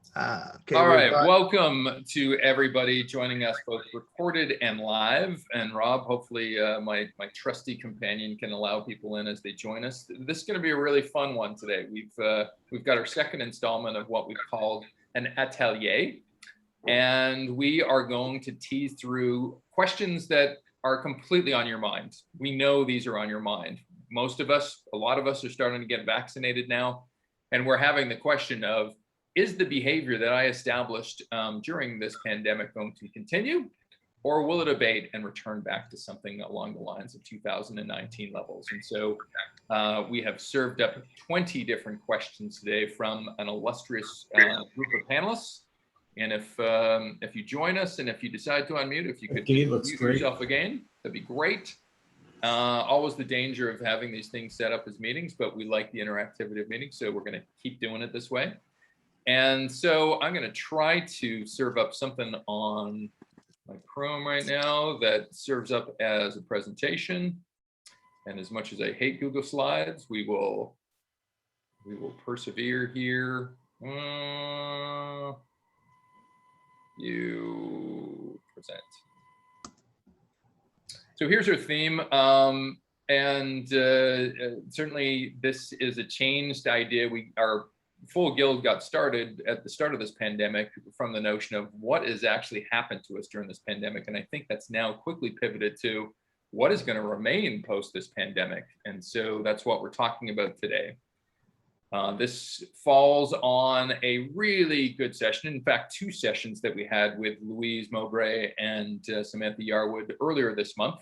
Okay, all right, welcome to everybody joining us both recorded and live. And Rob, hopefully my trusty companion can allow people in as they join us. This is going to be a really fun one today. We've got our second installment of what we've called an Atelier. And we are going to tease through questions that are completely on your mind. We know these are on your mind. Most of us, a lot of us are starting to get vaccinated now. And we're having the question of, is the behavior that I established during this pandemic going to continue, or will it abate and return back to something along the lines of 2019 levels? And so we have served up 20 different questions today from an illustrious group of panelists. And if you join us and if you decide to unmute, if you could mute yourself again, that'd be great. Always the danger of having these things set up as meetings, but we like the interactivity of meetings, so we're going to keep doing it this way. And so I'm going to try to serve up something on my Chrome right now that serves up as a presentation. And as much as I hate Google Slides, we will persevere here. You present. So here's our theme. Certainly this is a changed idea. Our full guild got started at the start of this pandemic from the notion of what has actually happened to us during this pandemic. And I think that's now quickly pivoted to what is going to remain post this pandemic. And so that's what we're talking about today. This falls on a really good session. In fact, two sessions that we had with Louise Mowbray and Samantha Yarwood earlier this month.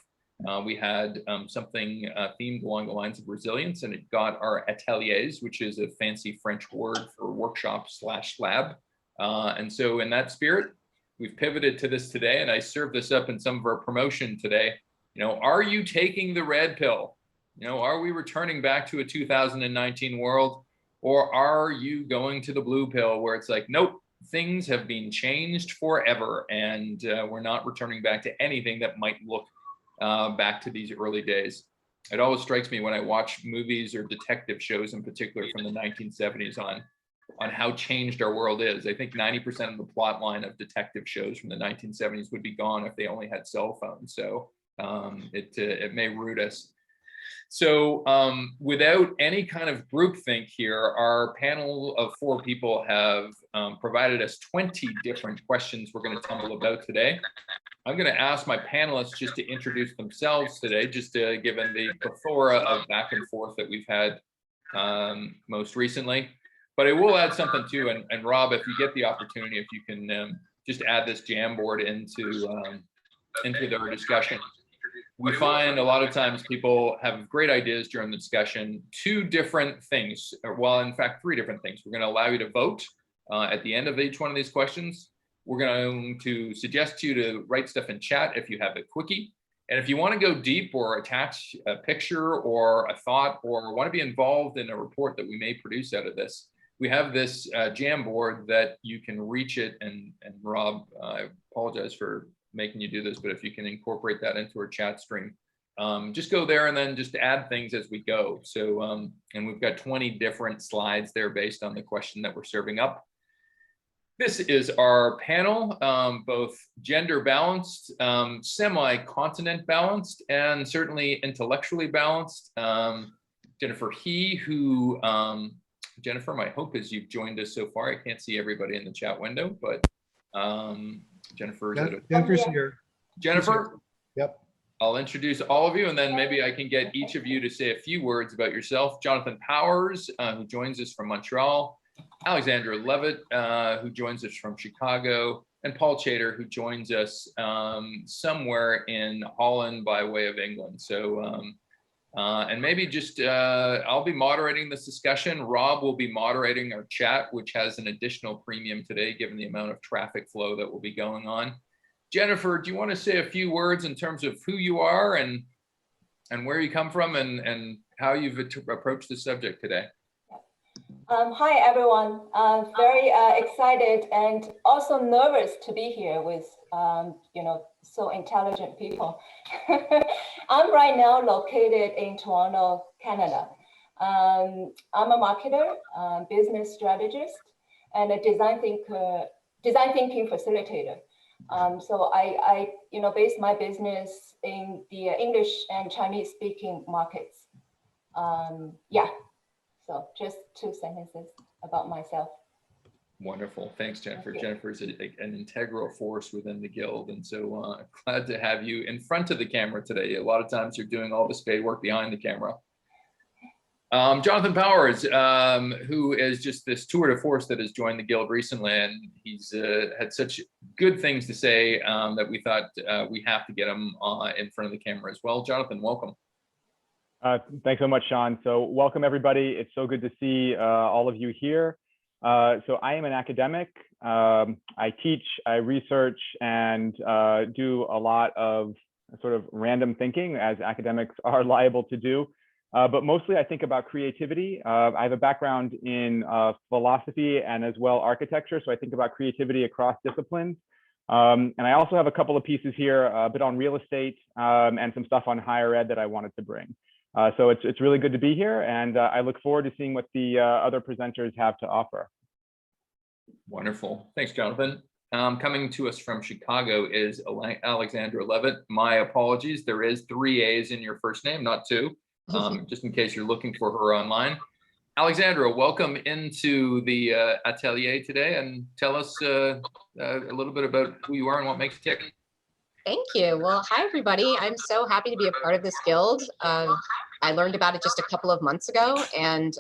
We had something themed along the lines of resilience, and it got our Ateliers, which is a fancy French word for workshop/lab. And so in that spirit, we've pivoted to this today, and I served this up in some of our promotion today. You know, are you taking the red pill? You know, are we returning back to a 2019 world, or are you going to the blue pill where it's like, nope, things have been changed forever, and we're not returning back to anything that might look back to these early days. It always strikes me when I watch movies or detective shows in particular from the 1970s on how changed our world is. I think 90% of the plot line of detective shows from the 1970s would be gone if they only had cell phones. So it may root us. So without any kind of groupthink here, our panel of 4 people have provided us 20 different questions we're going to tumble about today. I'm going to ask my panelists just to introduce themselves today, just given the plethora of back and forth that we've had most recently. But I will add something too, and Rob, if you get the opportunity, if you can just add this Jamboard into their discussion. We find a lot of times people have great ideas during the discussion, 2 different things, well, in fact, 3 different things. We're going to allow you to vote at the end of each one of these questions. We're going to suggest to you to write stuff in chat if you have a quickie. And if you want to go deep or attach a picture or a thought or want to be involved in a report that we may produce out of this, we have this Jamboard that you can reach it. And Rob, I apologize for making you do this, but if you can incorporate that into our chat stream, just go there and then just add things as we go. So, and we've got 20 different slides there based on the question that we're serving up. This is our panel, both gender balanced, semi-continent balanced, and certainly intellectually balanced. Jennifer He, who, Jennifer, my hope is you've joined us so far. I can't see everybody in the chat window, but Jennifer, Jennifer's here. Jennifer? Yep. I'll introduce all of you, and then maybe I can get each of you to say a few words about yourself. Jonathan Powers, who joins us from Montreal. Alexandra Levit, who joins us from Chicago, and Paul Chater, who joins us somewhere in Holland by way of England. So, and maybe just, I'll be moderating this discussion. Rob will be moderating our chat, which has an additional premium today, given the amount of traffic flow that will be going on. Jennifer, do you want to say a few words in terms of who you are and where you come from and how you've approached the subject today? Hi, everyone. Very excited and also nervous to be here with, so intelligent people. I'm right now located in Toronto, Canada. I'm a marketer, business strategist, and a design thinking facilitator. So I base my business in the English and Chinese speaking markets. Yeah, so just 2 sentences about myself. Wonderful. Thanks, Jennifer. Jennifer is an integral force within the Guild. And so glad to have you in front of the camera today. A lot of times you're doing all the spade work behind the camera. Jonathan Powers, who is just this tour de force that has joined the Guild recently, and he's had such good things to say that we thought we have to get him in front of the camera as well. Jonathan, welcome. Thanks so much, Sean. So welcome, everybody. It's so good to see all of you here. So I am an academic. I teach, I research, and do a lot of sort of random thinking, as academics are liable to do. But mostly I think about creativity. I have a background in philosophy and as well architecture. So I think about creativity across disciplines. And I also have a couple of pieces here, a bit on real estate and some stuff on higher ed that I wanted to bring. So it's really good to be here, and I look forward to seeing what the other presenters have to offer. Wonderful. Thanks, Jonathan. Coming to us from Chicago is Alexandra Levit. My apologies. There is 3 A's in your first name, not 2, just in case you're looking for her online. Alexandra, welcome into the Atelier today, and tell us a little bit about who you are and what makes you tick. Thank you. Well, hi, everybody. I'm so happy to be a part of this guild. I learned about it just a couple of months ago, and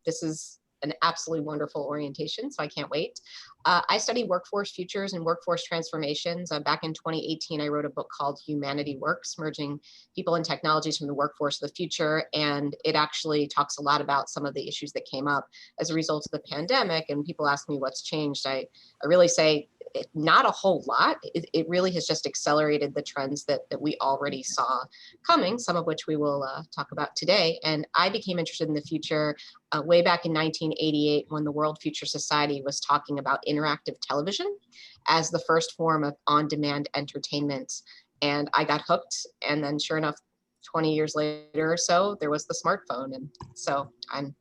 this is an absolutely wonderful orientation, so I can't wait. I study workforce futures and workforce transformations. Back in 2018, I wrote a book called Humanity Works, merging people and technologies from the workforce of the future. And it actually talks a lot about some of the issues that came up as a result of the pandemic. And people ask me what's changed. I really say not a whole lot. It really has just accelerated the trends that we already saw coming, some of which we will talk about today. And I became interested in the future way back in 1988, when the World Future Society was talking about interactive television as the first form of on-demand entertainment. And I got hooked. And then sure enough, 20 years later or so, there was the smartphone. And so I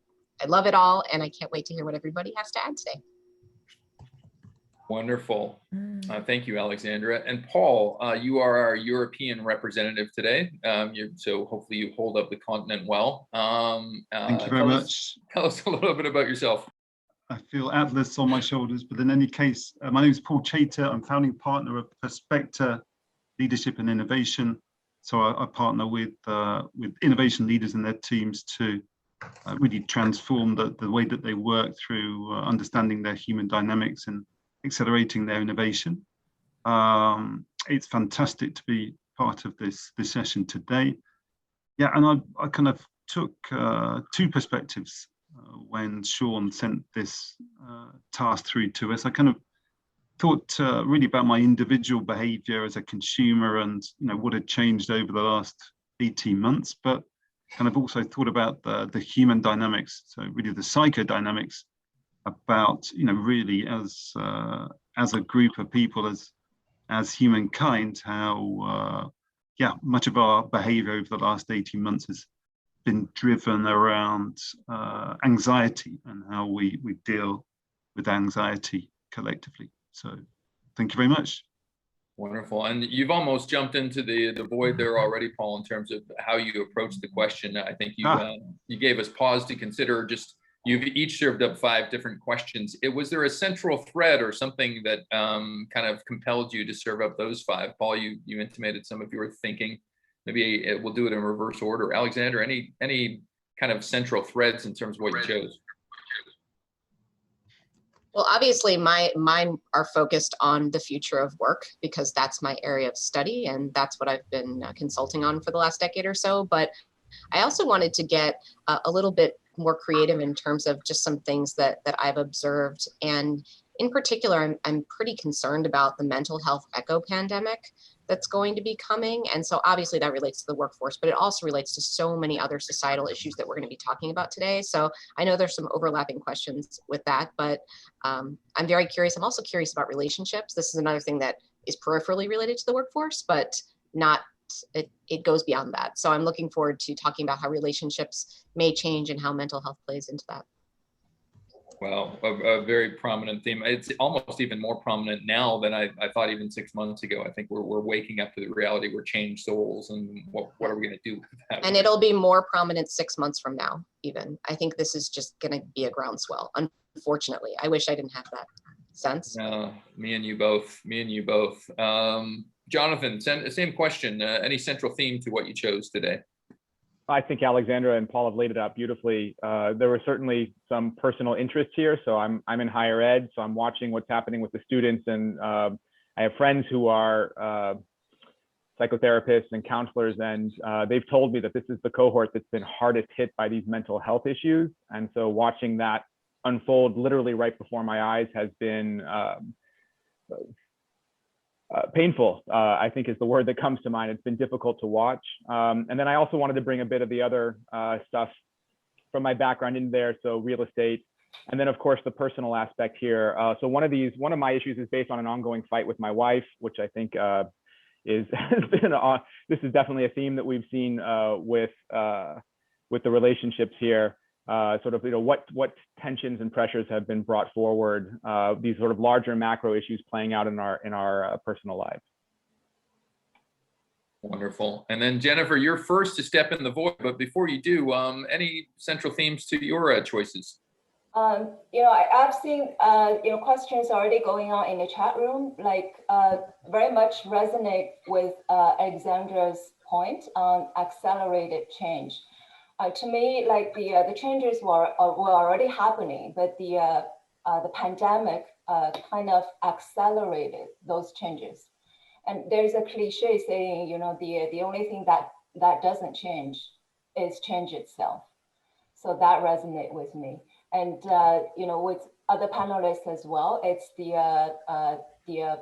love it all. And I can't wait to hear what everybody has to add today. Wonderful. Thank you, Alexandra. And Paul, you are our European representative today. So hopefully you hold up the continent well. Thank you very much. Tell us a little bit about yourself. I feel Atlas on my shoulders, but in any case, my name is Paul Chater. I'm founding partner of Perspecta Leadership and Innovation. So I partner with innovation leaders and their teams to really transform the way that they work through understanding their human dynamics and accelerating their innovation. It's fantastic to be part of this session today. Yeah, and I kind of took 2 perspectives when Sean sent this task through to us. I kind of thought really about my individual behavior as a consumer and what had changed over the last 18 months, but kind of also thought about the human dynamics, so really the psychodynamics about really as a group of people, as humankind, how much of our behavior over the last 18 months has been driven around anxiety and how we deal with anxiety collectively. So thank you very much. Wonderful. And you've almost jumped into the void there already, Paul, in terms of how you approach the question. I think you gave us pause to consider. Just you've each served up 5 different questions. Was there a central thread or something that kind of compelled you to serve up those 5? Paul, you intimated some of your thinking. Maybe we'll do it in reverse order. Alexander, any kind of central threads in terms of what you chose? Well, obviously mine are focused on the future of work, because that's my area of study and that's what I've been consulting on for the last decade or so. But I also wanted to get a little bit more creative in terms of just some things that I've observed. And in particular, I'm pretty concerned about the mental health echo pandemic that's going to be coming. And so obviously that relates to the workforce, but it also relates to so many other societal issues that we're going to be talking about today. So I know there's some overlapping questions with that, but I'm very curious. I'm also curious about relationships. This is another thing that is peripherally related to the workforce, but it goes beyond that. So I'm looking forward to talking about how relationships may change and how mental health plays into that. Well, a very prominent theme. It's almost even more prominent now than I thought even 6 months ago. I think we're waking up to the reality we're changed souls, and what are we going to do with that? And it'll be more prominent 6 months from now, even. I think this is just going to be a groundswell, unfortunately. I wish I didn't have that sense. Me and you both. Jonathan, same question. Any central theme to what you chose today? I think Alexandra and Paul have laid it out beautifully. There were certainly some personal interests here. So I'm in higher ed, so I'm watching what's happening with the students, and I have friends who are psychotherapists and counselors, and they've told me that this is the cohort that's been hardest hit by these mental health issues. And so watching that unfold literally right before my eyes has been painful, I think is the word that comes to mind. It's been difficult to watch. And then I also wanted to bring a bit of the other stuff from my background in there. So real estate, and then of course the personal aspect here. So one of my issues is based on an ongoing fight with my wife, which I think this is definitely a theme that we've seen with the relationships here. Sort of, what tensions and pressures have been brought forward, these sort of larger macro issues playing out in our personal lives. Wonderful. And then Jennifer, you're first to step in the void, but before you do, any central themes to your choices? I've seen questions already going on in the chat room, like very much resonate with Alexandra's point on accelerated change. To me, like the changes were already happening, but the pandemic kind of accelerated those changes. And there's a cliche saying, the only thing that doesn't change is change itself. So that resonated with me. And with other panelists as well, it's the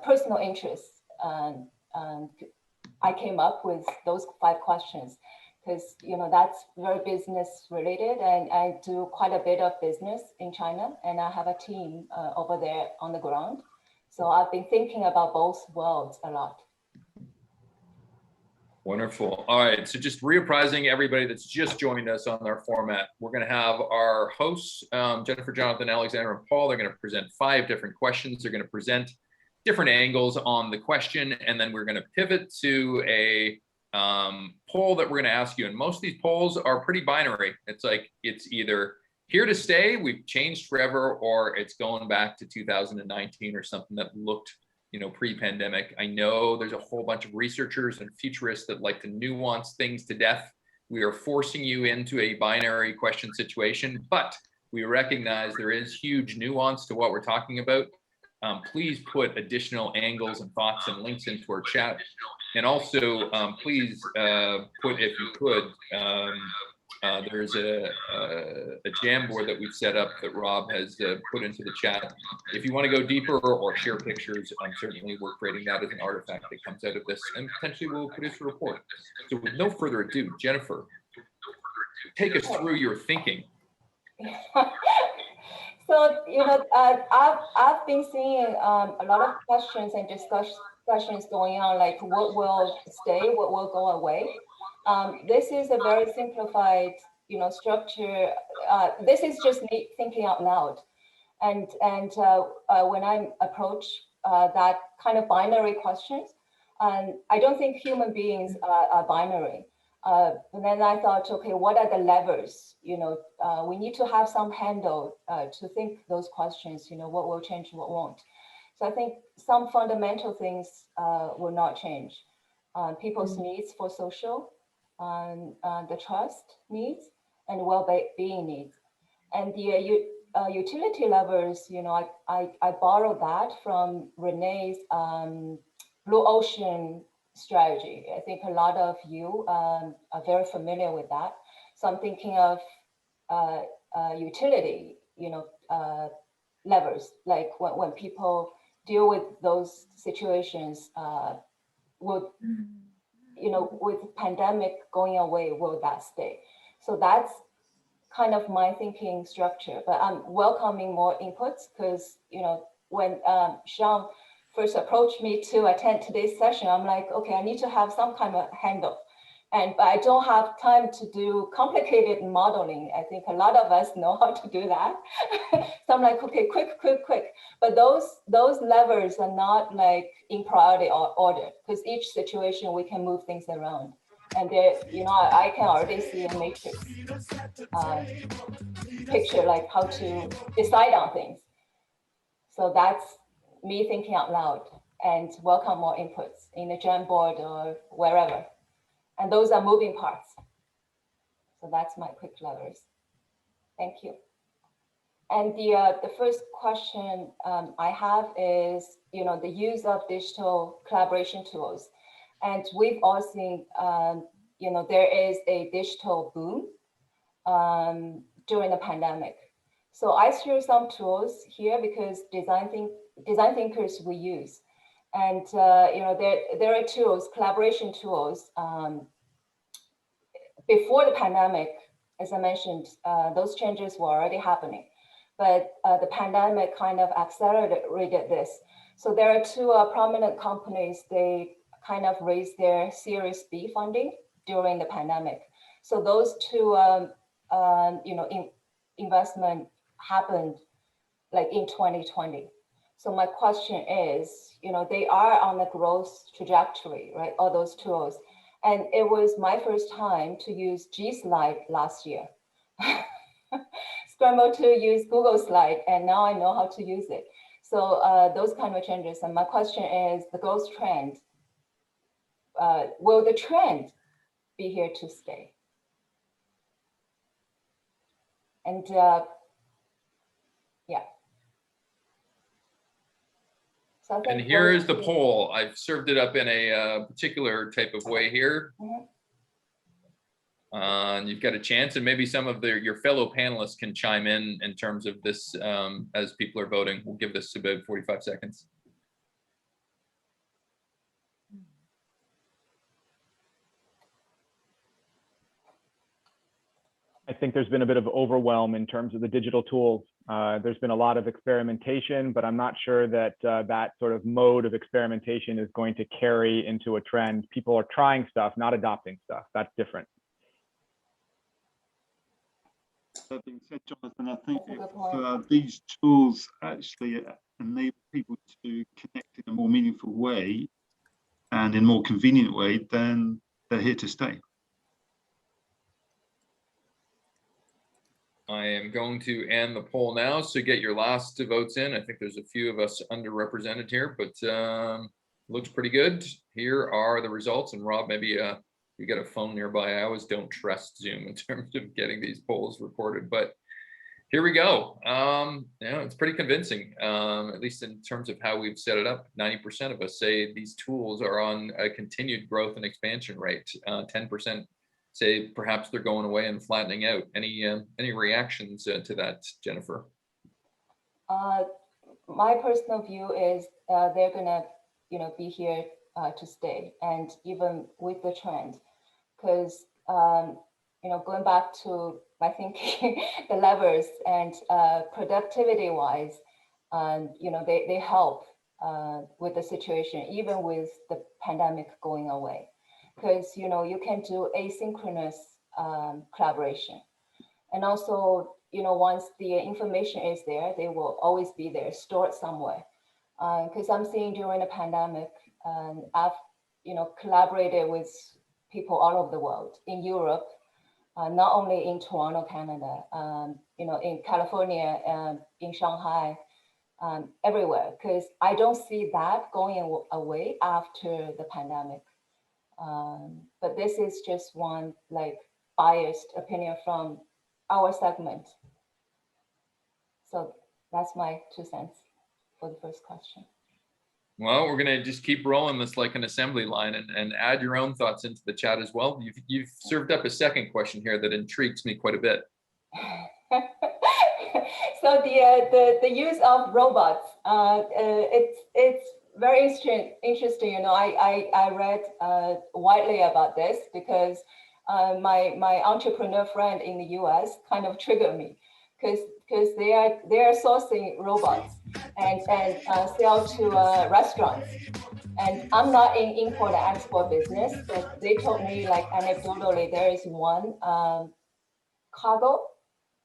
personal interests. I came up with those 5 questions. Because that's very business related, and I do quite a bit of business in China, and I have a team over there on the ground. So I've been thinking about both worlds a lot. Wonderful. All right, so just reapprising everybody that's just joined us on our format. We're going to have our hosts, Jennifer, Jonathan, Alexandra, and Paul. They're going to present 5 different questions. They're going to present different angles on the question, and then we're going to pivot to a poll that we're going to ask you. And most of these polls are pretty binary. It's like, it's either here to stay, we've changed forever, or it's going back to 2019 or something that looked, pre-pandemic. I know there's a whole bunch of researchers and futurists that like to nuance things to death. We are forcing you into a binary question situation, but we recognize there is huge nuance to what we're talking about. Please put additional angles and thoughts and links into our chat. And also, please put, if you could, there's a Jamboard that we've set up that Rob has put into the chat. If you want to go deeper or share pictures, certainly we're creating that as an artifact that comes out of this, and potentially we'll produce a report. So with no further ado, Jennifer, take us through your thinking. So, I've been seeing a lot of questions and discussions going on, like what will stay, what will go away. This is a very simplified, structure. This is just me thinking out loud. And when I approach that kind of binary questions, I don't think human beings are binary. And then I thought, okay, what are the levers? We need to have some handle to think those questions, what will change, what won't. So I think some fundamental things will not change. People's needs for social, the trust needs, and well-being needs. And the utility levers, I borrowed that from Renee's Blue Ocean strategy. I think a lot of you are very familiar with that. So I'm thinking of utility, levers, like when people deal with those situations, with pandemic going away, will that stay? So that's kind of my thinking structure, but I'm welcoming more inputs because, when Sean first approached me to attend today's session, I'm like, okay, I need to have some kind of handle But I don't have time to do complicated modeling. I think a lot of us know how to do that. So I'm like, okay, quick. But those levers are not like in priority order, because each situation we can move things around. And there, you know, I can already see a matrix picture, like how to decide on things. So that's me thinking out loud, and welcome more inputs in the Jamboard or wherever. And those are moving parts. So that's my quick levers. Thank you. And the first question I have is, you know, the use of digital collaboration tools. And we've all seen, you know, there is a digital boom during the pandemic. So I share some tools here because design thinkers we use. And, you know, there are tools, collaboration tools. Before the pandemic, as I mentioned, those changes were already happening. But the pandemic kind of accelerated this. So there are two prominent companies, they kind of raised their Series B funding during the pandemic. So those two, you know, investment happened like in 2020. So my question is, you know, they are on the growth trajectory, right? All those tools. And it was my first time to use G Slide last year. Scrambled to use Google Slide, and now I know how to use it. So those kind of changes. And my question is, the growth trend, will the trend be here to stay? And yeah. So and here is the poll. I've served it up in a particular type of way here. You've got a chance, and maybe some of your fellow panelists can chime in terms of this as people are voting. We'll give this about 45 seconds. I think there's been a bit of overwhelm in terms of the digital tools. There's been a lot of experimentation, but I'm not sure that that sort of mode of experimentation is going to carry into a trend. People are trying stuff, not adopting stuff. That's different. That being said, Jonathan, I think if these tools actually enable people to connect in a more meaningful way and in a more convenient way, then they're here to stay. I am going to end the poll now, so get your last votes in. I think there's a few of us underrepresented here, but looks pretty good. Here are the results. And Rob, maybe you got a phone nearby. I always don't trust Zoom in terms of getting these polls recorded, but here we go. Yeah, it's pretty convincing, at least in terms of how we've set it up. 90% of us say these tools are on a continued growth and expansion rate. 10% say perhaps they're going away and flattening out. Any reactions to that, Jennifer? My personal view is they're gonna, you know, be here to stay, and even with the trend, because you know, going back to, I think, the levers and productivity-wise, you know, they help with the situation, even with the pandemic going away. Because, you know, you can do asynchronous collaboration. And also, you know, once the information is there, they will always be there, stored somewhere. Because I'm seeing during the pandemic, I've, you know, collaborated with people all over the world, in Europe, not only in Toronto, Canada, you know, in California, in Shanghai, everywhere, because I don't see that going away after the pandemic. But this is just one like biased opinion from our segment. So that's my 2 cents for the first question. Well, we're gonna just keep rolling this like an assembly line and add your own thoughts into the chat as well. You've served up a second question here that intrigues me quite a bit. So the use of robots, it's very interesting. You know, I read widely about this because my entrepreneur friend in the US kind of triggered me, because they are sourcing robots and sell to restaurants. And I'm not in import and export business, but they told me like anecdotally, there is one cargo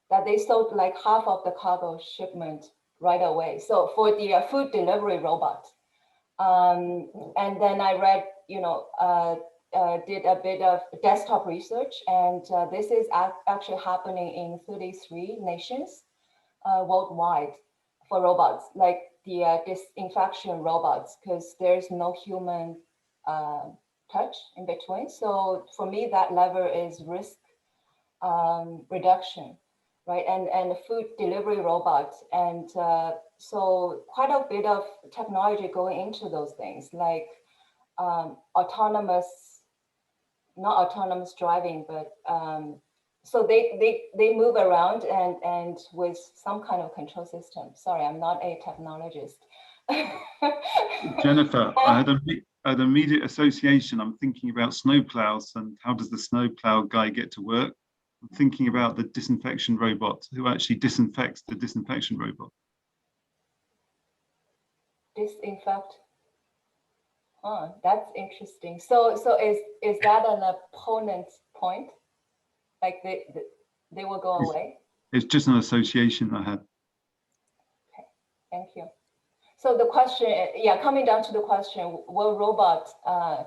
that they sold like half of the cargo shipment right away. So for the food delivery robot. And then I read, did a bit of desktop research, and this is actually happening in 33 nations worldwide for robots, like the disinfection robots, because there's no human touch in between. So for me, that lever is risk reduction, right? And the food delivery robots. And so quite a bit of technology going into those things, like not autonomous driving, but so they move around and with some kind of control system. Sorry, I'm not a technologist. Jennifer, I had an immediate association. I'm thinking about snowplows and how does the snowplow guy get to work? I'm thinking about the disinfection robot who actually disinfects the disinfection robot. Disinfect. Oh, that's interesting. So is that an opponent point? Like they will go away? It's just an association I had. Okay, thank you. So the question, yeah, coming down to the question, will robots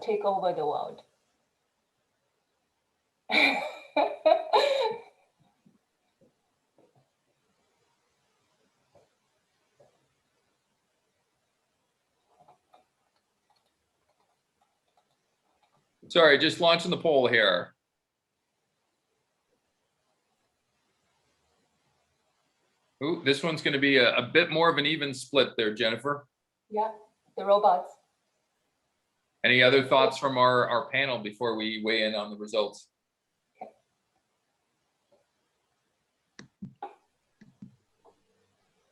take over the world? Sorry, just launching the poll here. Ooh, this one's going to be a bit more of an even split there, Jennifer. Yeah, the robots. Any other thoughts from our panel before we weigh in on the results?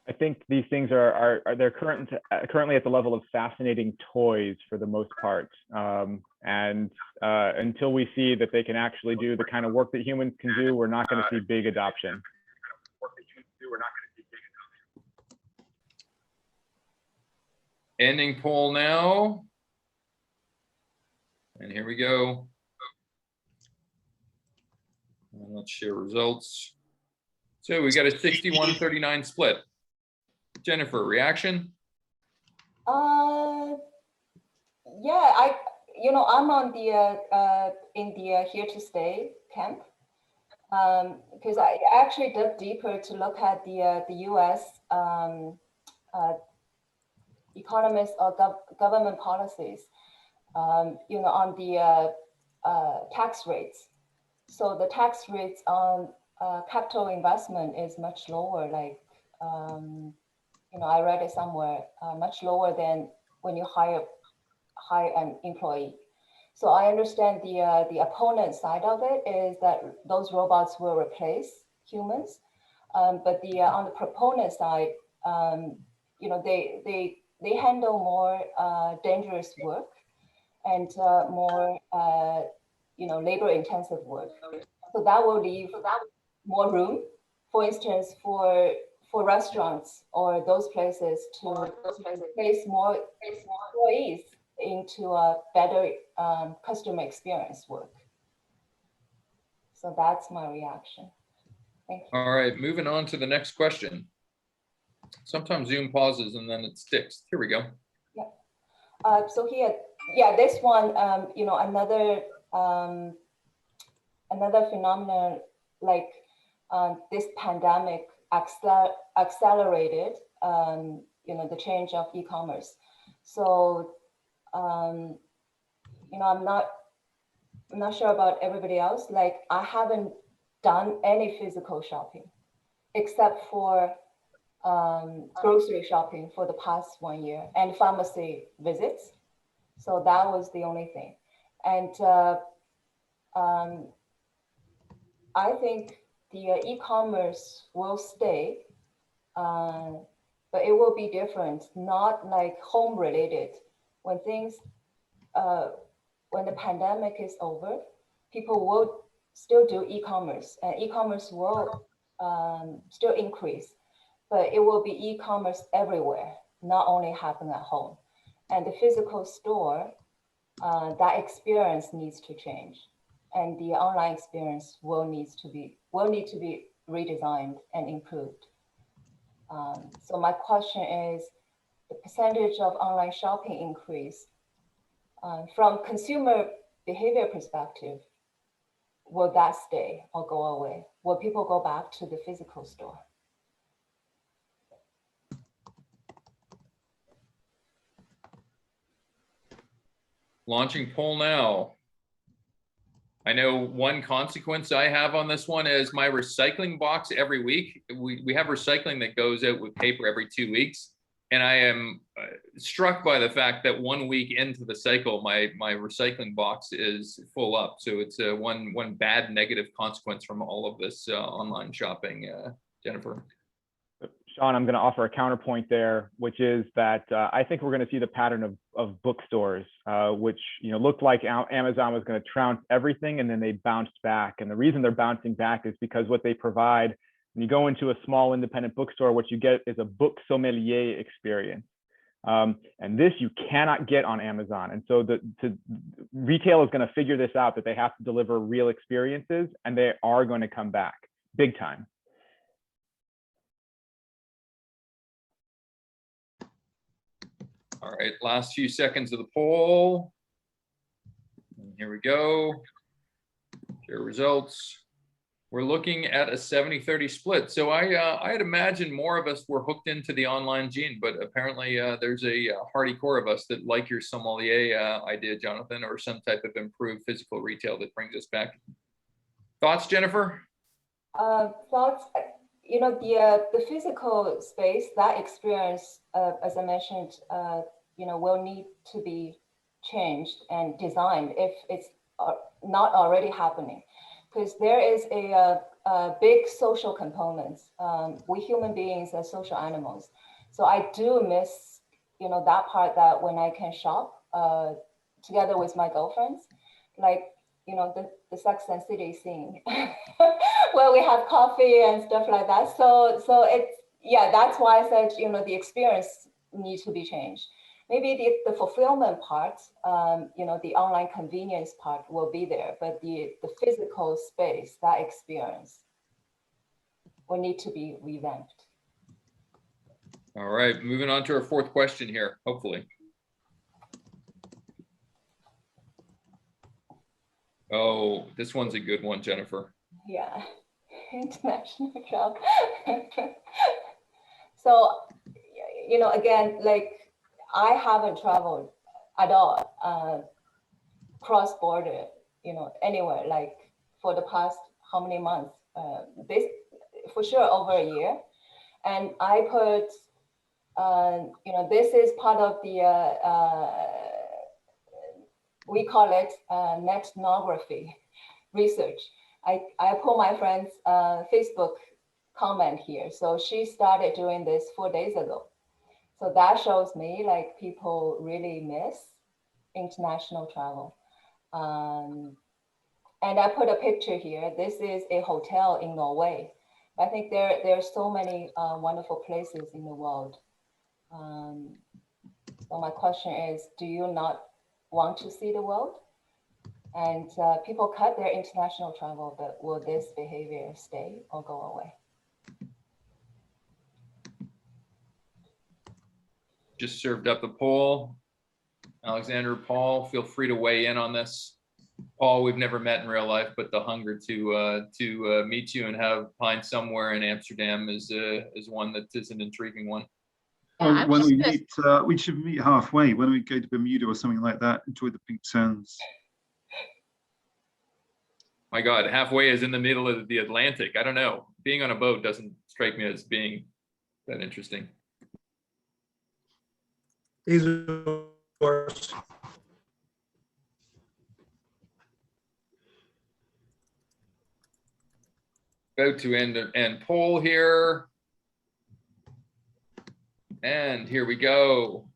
I think these things they're currently at the level of fascinating toys for the most part, and until we see that they can actually do the kind of work that humans can do, we're not going to see big adoption. Ending poll now, and here we go. And let's share results. So we got a 61-39 split. Jennifer, reaction? Yeah, I'm on the in the here to stay camp, because I actually dug deeper to look at the U.S. Economists or government policies, on the tax rates. So the tax rates on capital investment is much lower, like. I read it somewhere, much lower than when you hire an employee. So I understand the opponent side of it is that those robots will replace humans, but on the proponent side, they handle more dangerous work and more labor-intensive work. So that will leave more room, for instance, for restaurants or those places to place more employees into a better customer experience work. So that's my reaction. Thank you. All right, moving on to the next question. Sometimes Zoom pauses and then it sticks. Here we go. Yeah. So here, yeah, this one, another phenomenon like this pandemic accelerated, the change of e-commerce. So, I'm not sure about everybody else. Like I haven't done any physical shopping except for grocery shopping for the past 1 year and pharmacy visits. So that was the only thing. And I think the e-commerce will stay, but it will be different, not like home related. When when the pandemic is over, people will still do e-commerce, and e-commerce will still increase, but it will be e-commerce everywhere, not only happen at home. and the physical store, that experience needs to change, and the online experience will need to be redesigned and improved. So my question is, the percentage of online shopping increase from consumer behavior perspective, will that stay or go away? Will people go back to the physical store? Launching poll now. I know one consequence I have on this one is my recycling box every week. We have recycling that goes out with paper every 2 weeks. And I am struck by the fact that 1 week into the cycle, my recycling box is full up. So it's one bad negative consequence from all of this online shopping, Jennifer. Sean, I'm going to offer a counterpoint there, which is that I think we're going to see the pattern of bookstores, which looked like Amazon was going to trounce everything, and then they bounced back. And the reason they're bouncing back is because what they provide, when you go into a small independent bookstore, what you get is a book sommelier experience. And this you cannot get on Amazon. And so retail is going to figure this out, that they have to deliver real experiences, and they are going to come back big time. All right, last few seconds of the poll. Here we go. Share results. We're looking at a 70-30 split. So I had imagined more of us were hooked into the online gene, but apparently there's a hearty core of us that like your sommelier idea, Jonathan, or some type of improved physical retail that brings us back. Thoughts, Jennifer? Thoughts, the physical space, that experience, as I mentioned, will need to be changed and designed if it's not already happening. Because there is a big social component. We human beings are social animals. So I do miss, that part, that when I can shop together with my girlfriends, like, the Sex and City scene, where we have coffee and stuff like that. So it's, that's why I said, the experience needs to be changed. Maybe the fulfillment part, the online convenience part will be there, but the physical space, that experience will need to be revamped. All right, moving on to our fourth question here, hopefully. Oh, this one's a good one, Jennifer. Yeah, international travel. So, again, like, I haven't traveled at all, cross-border, anywhere, like, for the past how many months? This, for sure, over a year. And I put, this is part of the, we call it nethnography research. I put my friend's Facebook comment here. So she started doing this 4 days ago. So that shows me, like, people really miss international travel. And I put a picture here. This is a hotel in Norway. I think there are so many wonderful places in the world. So my question is, do you not want to see the world? And people cut their international travel, but will this behavior stay or go away? Just served up the poll. Alexandra, Paul, feel free to weigh in on this. Paul, we've never met in real life, but the hunger to meet you and have pint somewhere in Amsterdam is one that is an intriguing one. Well, when we meet, we should meet halfway. When we go to Bermuda or something like that, enjoy the pink sands. My God, halfway is in the middle of the Atlantic. I don't know. Being on a boat doesn't strike me as being that interesting. These are yours. About to end poll here. And here we go.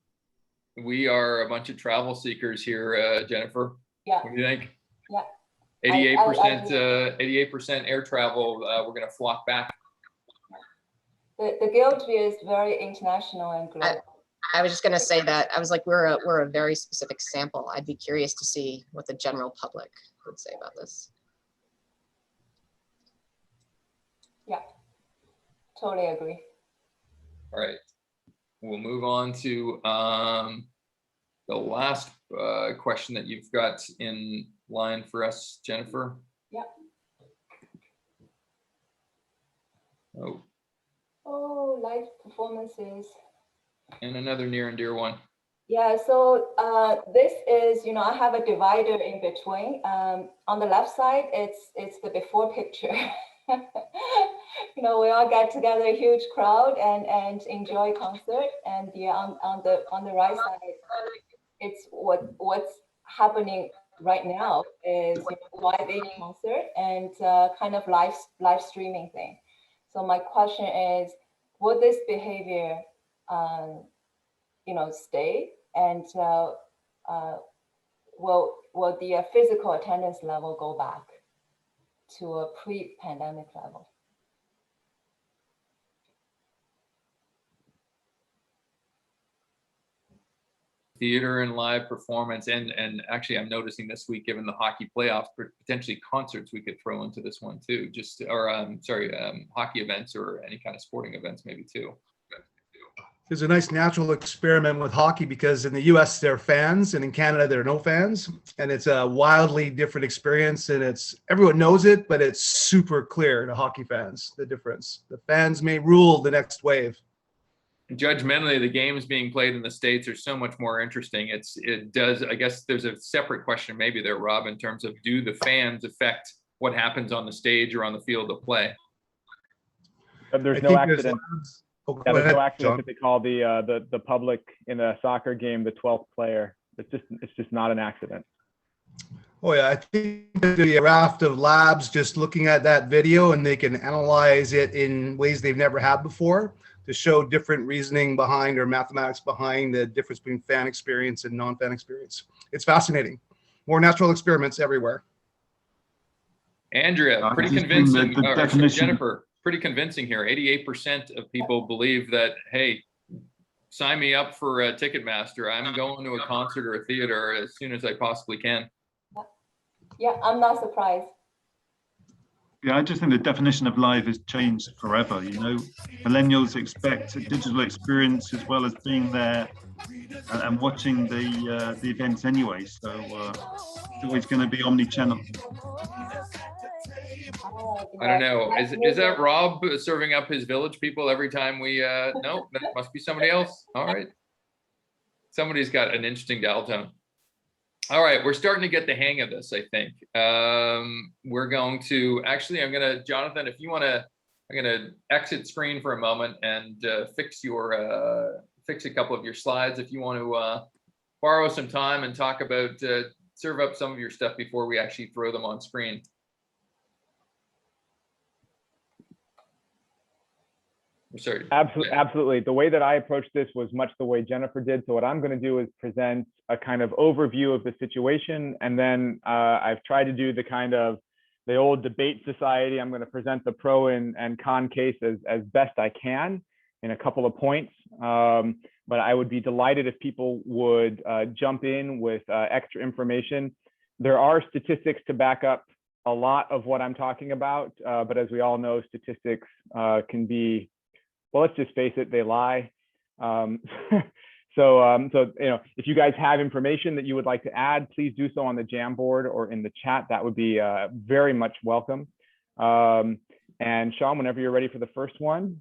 We are a bunch of travel seekers here, Jennifer. Yeah. What do you think? Yeah. 88% air travel. We're going to flock back. The guild is very international and global. I was just going to say that. I was like, we're a very specific sample. I'd be curious to see what the general public would say about this. Yeah, totally agree. All right, we'll move on to the last question that you've got in line for us, Jennifer. Yeah. Oh, live performances. and another near and dear one. Yeah, so this is, I have a divider in between. On the left side, it's the before picture. We all get together, a huge crowd, and enjoy concert. And on the right side, it's what's happening right now is live in concert and kind of live streaming thing. So my question is, would this behavior, stay, and will the physical attendance level go back to a pre-pandemic level? Theater and live performance, and actually I'm noticing this week, given the hockey playoffs, potentially concerts we could throw into this one too, hockey events or any kind of sporting events maybe too. There's a nice natural experiment with hockey because in the US there are fans and in Canada there are no fans, and it's a wildly different experience, and everyone knows it, but it's super clear to hockey fans, the difference. The fans may rule the next wave. Judgmentally, the games being played in the States are so much more interesting. It does, I guess there's a separate question maybe there, Rob, in terms of, do the fans affect what happens on the stage or on the field of play? There's no accident. There's no accident John. that they call the public in a soccer game the 12th player. It's just not an accident. Oh yeah, I think there'll be a raft of labs just looking at that video, and they can analyze it in ways they've never had before to show different reasoning behind or mathematics behind the difference between fan experience and non-fan experience. It's fascinating. More natural experiments everywhere. Andrea, pretty convincing. Jennifer, pretty convincing here. 88% of people believe that, hey, sign me up for a Ticketmaster. I'm going to a concert or a theater as soon as I possibly can. Yeah, I'm not surprised. Yeah, I just think the definition of live has changed forever. Millennials expect a digital experience as well as being there and watching the events anyway. So it's always going to be omni-channel. I don't know. Is that Rob serving up his village people every time we? No, that must be somebody else. All right. Somebody's got an interesting dial tone. All right, we're starting to get the hang of this, I think. We're going to, actually, Jonathan, if you want to, I'm going to exit screen for a moment and fix a couple of your slides. If you want to borrow some time and talk about, serve up some of your stuff before we actually throw them on screen. Sorry. Absolutely. The way that I approached this was much the way Jennifer did. So what I'm going to do is present a kind of overview of the situation. And then I've tried to do the old debate society. I'm going to present the pro and con case as best I can in a couple of points. But I would be delighted if people would jump in with extra information. There are statistics to back up a lot of what I'm talking about. But as we all know, statistics can be, well, let's just face it, they lie. So if you guys have information that you would like to add, please do so on the Jamboard or in the chat. That would be very much welcome. And Sean, whenever you're ready for the first one.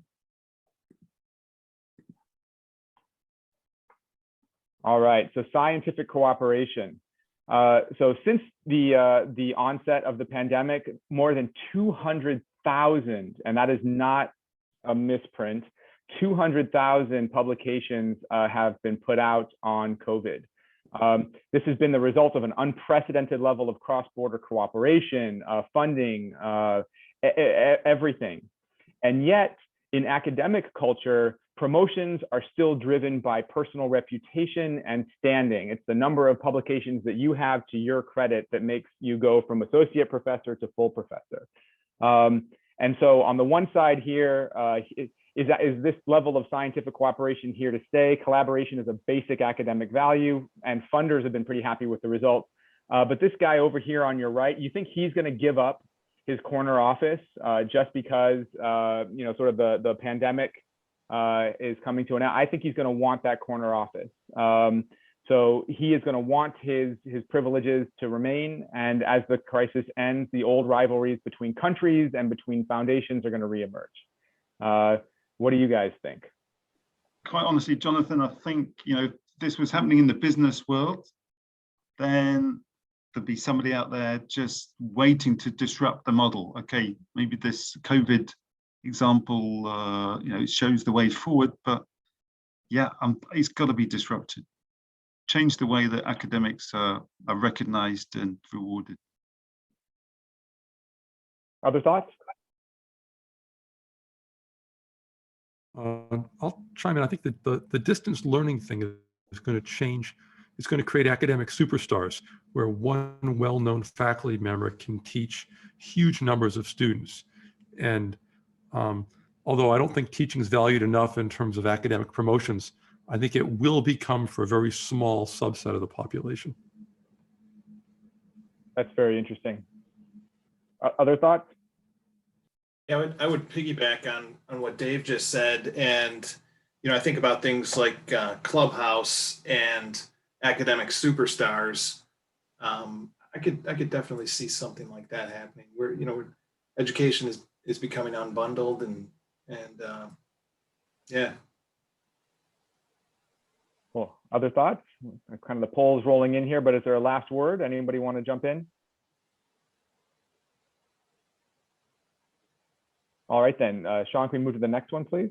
All right, so scientific cooperation. So since the onset of the pandemic, more than 200,000, and that is not a misprint, 200,000 publications have been put out on COVID. This has been the result of an unprecedented level of cross-border cooperation, funding, everything. And yet, in academic culture, promotions are still driven by personal reputation and standing. It's the number of publications that you have to your credit that makes you go from associate professor to full professor. And so on the one side here, is this level of scientific cooperation here to stay? Collaboration is a basic academic value, and funders have been pretty happy with the results. But this guy over here on your right, you think he's going to give up his corner office just because sort of the pandemic is coming to an end? I think he's going to want that corner office. So he is going to want his privileges to remain, and as the crisis ends, the old rivalries between countries and between foundations are going to reemerge. What do you guys think? Quite honestly, Jonathan, I think this was happening in the business world, then there'd be somebody out there just waiting to disrupt the model. Okay, maybe this COVID example, shows the way forward, but yeah, it's got to be disrupted. Change the way that academics are recognized and rewarded. Other thoughts? I'll chime in. I think that the distance learning thing is going to change. It's going to create academic superstars where one well-known faculty member can teach huge numbers of students. And although I don't think teaching is valued enough in terms of academic promotions, I think it will become for a very small subset of the population. That's very interesting. Other thoughts? Yeah, I would piggyback on what Dave just said. And, I think about things like Clubhouse and academic superstars. I could definitely see something like that happening where, education is becoming unbundled and yeah. Cool. Other thoughts? Kind of the polls rolling in here, but is there a last word? Anybody want to jump in? All right, then. Sean, can we move to the next one, please?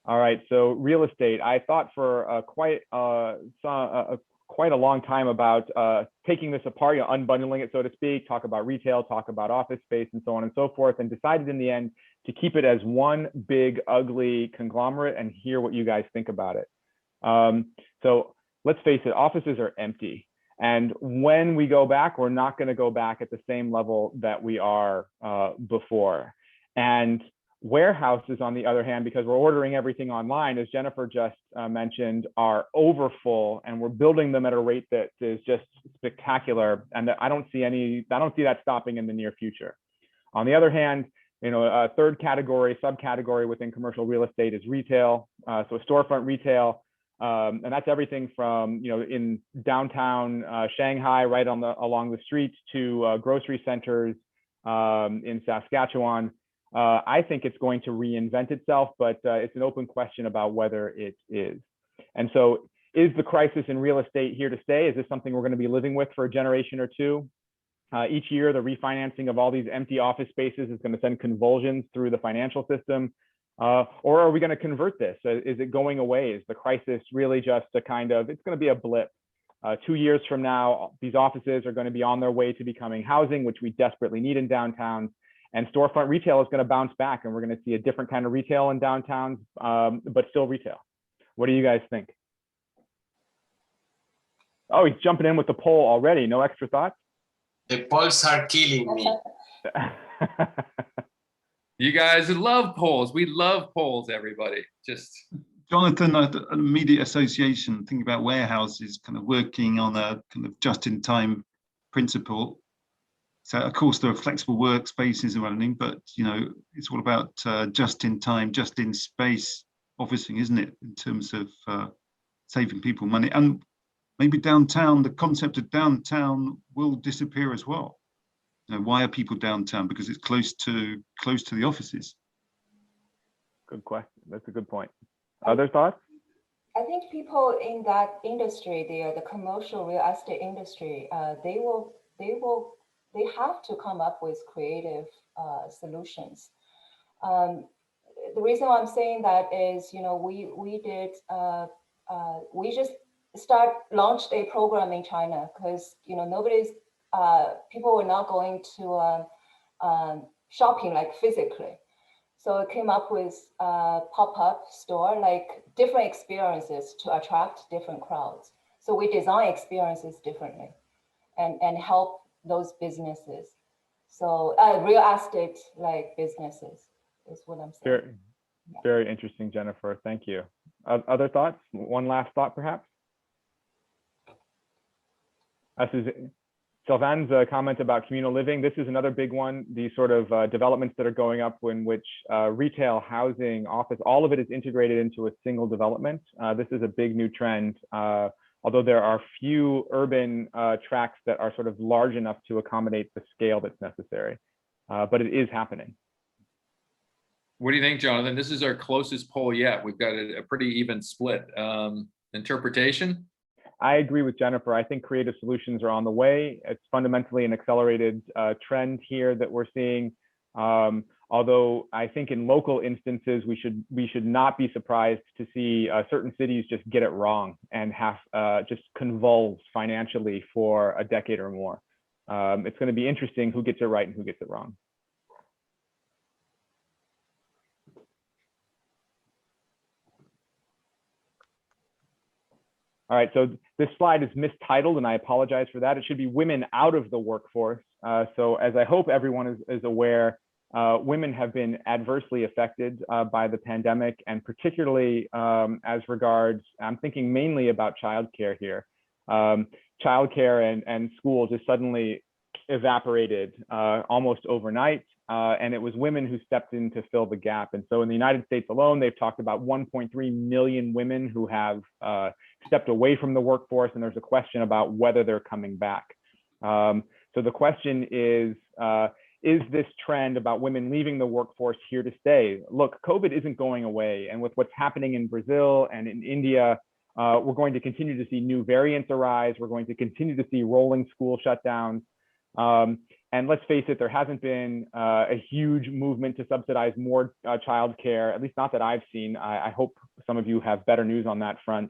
All right, so real estate. I thought for quite a long time about taking this apart, unbundling it, so to speak, talk about retail, talk about office space, and so on and so forth, and decided in the end to keep it as one big, ugly conglomerate and hear what you guys think about it. So let's face it, offices are empty. And when we go back, we're not going to go back at the same level that we are before. And warehouses, on the other hand, because we're ordering everything online, as Jennifer just mentioned, are overfull, and we're building them at a rate that is just spectacular. And I don't see that stopping in the near future. On the other hand, a third category, subcategory within commercial real estate is retail. So storefront retail, and that's everything from in downtown Shanghai, right along the streets, to grocery centers in Saskatchewan. I think it's going to reinvent itself, but it's an open question about whether it is. And so is the crisis in real estate here to stay? Is this something we're going to be living with for a generation or two? Each year, the refinancing of all these empty office spaces is going to send convulsions through the financial system. Or are we going to convert this? Is it going away? Is the crisis really just it's going to be a blip? 2 years from now, these offices are going to be on their way to becoming housing, which we desperately need in downtowns. And storefront retail is going to bounce back, and we're going to see a different kind of retail in downtowns, but still retail. What do you guys think? Oh, he's jumping in with the poll already. No extra thoughts? The polls are killing me. You guys love polls. We love polls, everybody. Just Jonathan, an immediate association, thinking about warehouses, kind of working on a kind of just-in-time principle. So of course there are flexible workspaces and everything, but it's all about just-in-time, just-in-space officing, isn't it? In terms of saving people money, and maybe downtown. The concept of downtown will disappear as well. Why are people downtown? Because it's close to the offices. Good question. That's a good point. Other thoughts? I think people in that industry, the commercial real estate industry, they have to come up with creative solutions. The reason why I'm saying that is, we just launched a program in China because people were not going to shopping like physically. So it came up with a pop-up store, like different experiences to attract different crowds. So we design experiences differently. and help those businesses. So real estate like businesses is what I'm saying. Very interesting, Jennifer. Thank you. Other thoughts? One last thought, perhaps? Sylvain's comment about communal living. This is another big one. These sort of developments that are going up in which retail, housing, office, all of it is integrated into a single development. This is a big new trend. Although there are few urban tracts that are sort of large enough to accommodate the scale that's necessary, but it is happening. What do you think, Jonathan? This is our closest poll yet. We've got a pretty even split. Interpretation? I agree with Jennifer. I think creative solutions are on the way. It's fundamentally an accelerated trend here that we're seeing. Although I think in local instances, we should not be surprised to see certain cities just get it wrong and have just convulse financially for a decade or more. It's going to be interesting who gets it right and who gets it wrong. All right, so this slide is mistitled, and I apologize for that. It should be women out of the workforce. So as I hope everyone is aware, women have been adversely affected by the pandemic, and particularly as regards, I'm thinking mainly about childcare here. Childcare and school just suddenly evaporated almost overnight, and it was women who stepped in to fill the gap. And so in the United States alone, they've talked about 1.3 million women who have stepped away from the workforce, and there's a question about whether they're coming back. So the question is this trend about women leaving the workforce here to stay? Look, COVID isn't going away. And with what's happening in Brazil and in India, we're going to continue to see new variants arise. We're going to continue to see rolling school shutdowns. And let's face it, there hasn't been a huge movement to subsidize more childcare, at least not that I've seen. I hope some of you have better news on that front.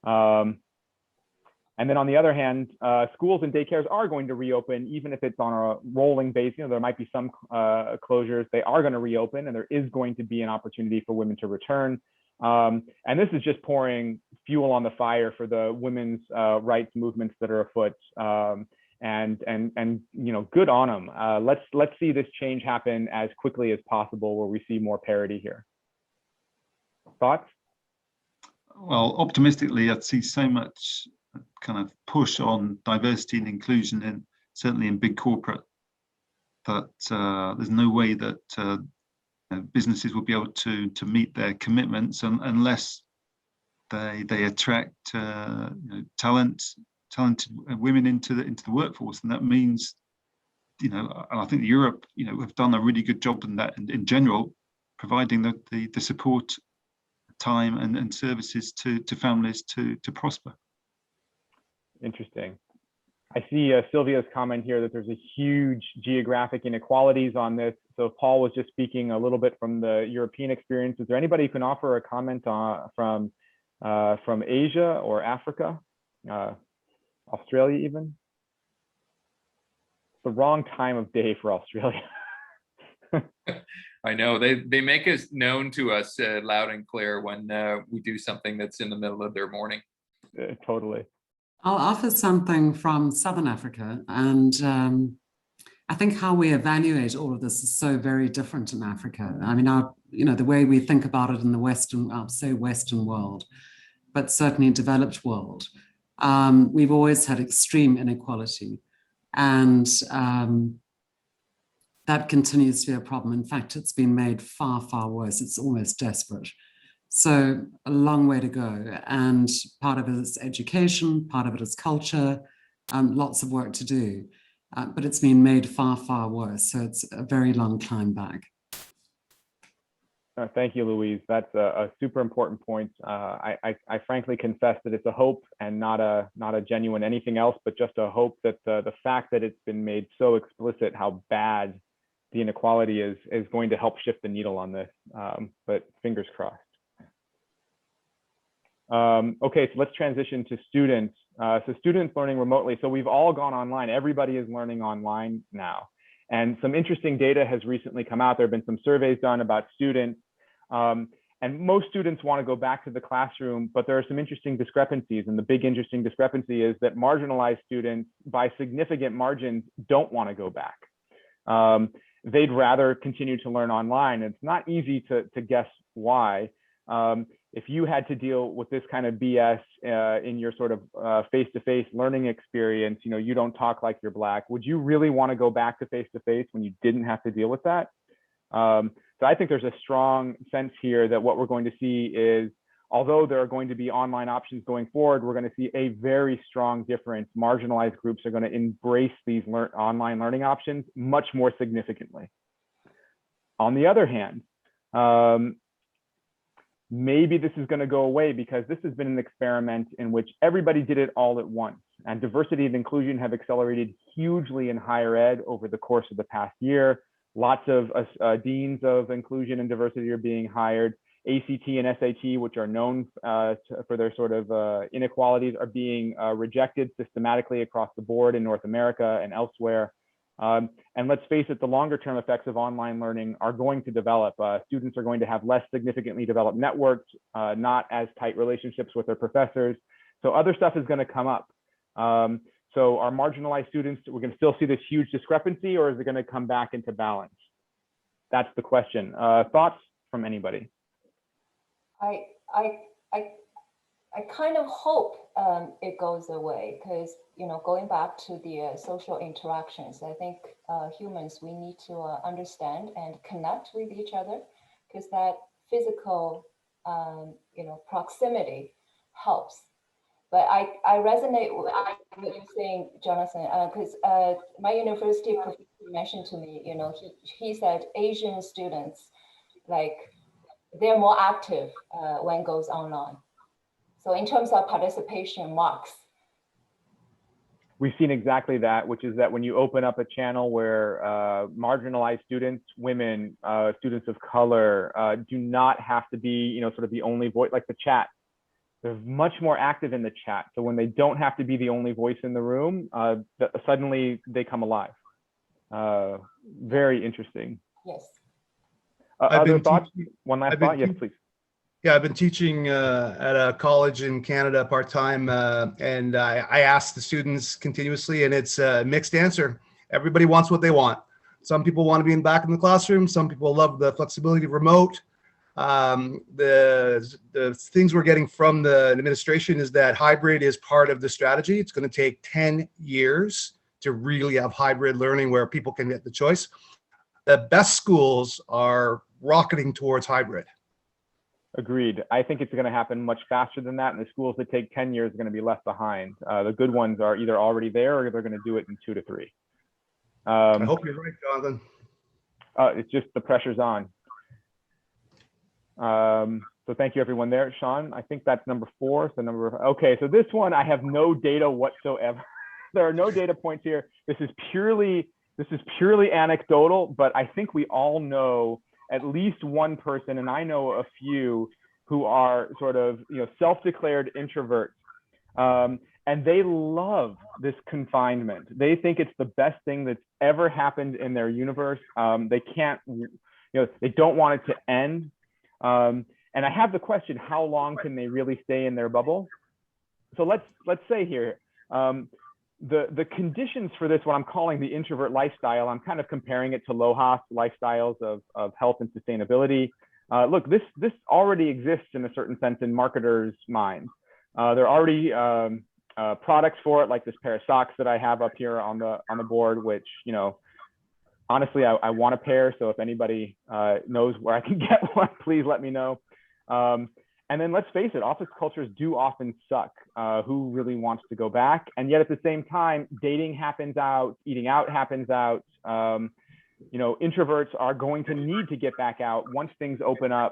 And then on the other hand, schools and daycares are going to reopen, even if it's on a rolling basis. You know, there might be some closures. They are going to reopen, and there is going to be an opportunity for women to return. And this is just pouring fuel on the fire for the women's rights movements that are afoot. And you know, good on them. Let's see this change happen as quickly as possible, where we see more parity here. Thoughts? Well, optimistically, I'd see so much kind of push on diversity and inclusion, in certainly in big corporate, that there's no way that businesses will be able to meet their commitments unless they attract talented women into the workforce. And that means, you know, and I think Europe, you know, have done a really good job in that, in general, providing the support, time and services to families to prosper. Interesting. I see Sylvia's comment here that there's a huge geographic inequalities on this. So Paul was just speaking a little bit from the European experience. Is there anybody who can offer a comment from Asia or Africa, Australia even? It's the wrong time of day for Australia. I know they make us known to us loud and clear when we do something that's in the middle of their morning. Totally. I'll offer something from Southern Africa, and I think how we evaluate all of this is so very different in Africa. I mean, the way we think about it in the Western, I'll say Western world, but certainly developed world, we've always had extreme inequality, and that continues to be a problem. In fact, it's been made far, far worse. It's almost desperate. So a long way to go. And part of it is education, part of it is culture, lots of work to do. But it's been made far, far worse. So it's a very long climb back. Thank you, Louise. That's a super important point. I frankly confess that it's a hope and not a genuine anything else, but just a hope that the fact that it's been made so explicit how bad the inequality is going to help shift the needle on this. But fingers crossed. Okay, so let's transition to students. So students learning remotely. So we've all gone online. Everybody is learning online now. And some interesting data has recently come out. There have been some surveys done about students. And And most students want to go back to the classroom, but there are some interesting discrepancies. And the big interesting discrepancy is that marginalized students, by significant margins, don't want to go back. They'd rather continue to learn online. It's not easy to guess why. If you had to deal with this kind of BS in your sort of face-to-face learning experience, you know, you don't talk like you're Black, would you really want to go back to face-to-face when you didn't have to deal with that? So I think there's a strong sense here that what we're going to see is, although there are going to be online options going forward, we're going to see a very strong difference. Marginalized groups are going to embrace these online learning options much more significantly. On the other hand, maybe this is going to go away because this has been an experiment in which everybody did it all at once. And diversity and inclusion have accelerated hugely in higher ed over the course of the past year. Lots of deans of inclusion and diversity are being hired. ACT and SAT, which are known for their sort of inequalities, are being rejected systematically across the board in North America and elsewhere. And let's face it, the longer term effects of online learning are going to develop. Students are going to have less significantly developed networks, not as tight relationships with their professors. So other stuff is going to come up. So are marginalized students, we're going to still see this huge discrepancy, or is it going to come back into balance? That's the question. Thoughts from anybody? I kind of hope it goes away because, you know, going back to the social interactions, I think humans, we need to understand and connect with each other, because that physical, you know, proximity helps. But I resonate with what you're saying, Jonathan, because my university professor mentioned to me, you know, he said Asian students, like, they're more active when it goes online. So in terms of participation marks. We've seen exactly that, which is that when you open up a channel where marginalized students, women, students of color do not have to be, you know, sort of the only voice, like the chat. They're much more active in the chat. So when they don't have to be the only voice in the room, suddenly they come alive. Very interesting. Yes. Other thoughts? One last thought? Yes, please. Yeah, I've been teaching at a college in Canada part-time, and I ask the students continuously, and it's a mixed answer. Everybody wants what they want. Some people want to be back in the classroom. Some people love the flexibility of remote. The things we're getting from the administration is that hybrid is part of the strategy. It's going to take 10 years to really have hybrid learning where people can get the choice. The best schools are rocketing towards hybrid. Agreed. I think it's going to happen much faster than that, and the schools that take 10 years are going to be left behind. The good ones are either already there or they're going to do it in 2 to 3. I hope you're right, Jonathan. It's just the pressure's on. So thank you everyone there. Sean, I think that's number 4. So okay, so this one I have no data whatsoever. There are no data points here. This is purely anecdotal, but I think we all know at least one person, and I know a few, who are sort of, you know, self-declared introverts. And they love this confinement. They think it's the best thing that's ever happened in their universe. They can't, you know, they don't want it to end. And I have the question, how long can they really stay in their bubble? So let's say here, the conditions for this, what I'm calling the introvert lifestyle, I'm kind of comparing it to LOHAS, lifestyles of health and sustainability. Look, this already exists in a certain sense in marketers' minds. There are already products for it, like this pair of socks that I have up here on the board, which, you know, honestly, I want a pair. So if anybody knows where I can get one, please let me know. And then let's face it, office cultures do often suck. Who really wants to go back? And yet at the same time, dating happens out, eating out happens out. You know, introverts are going to need to get back out once things open up.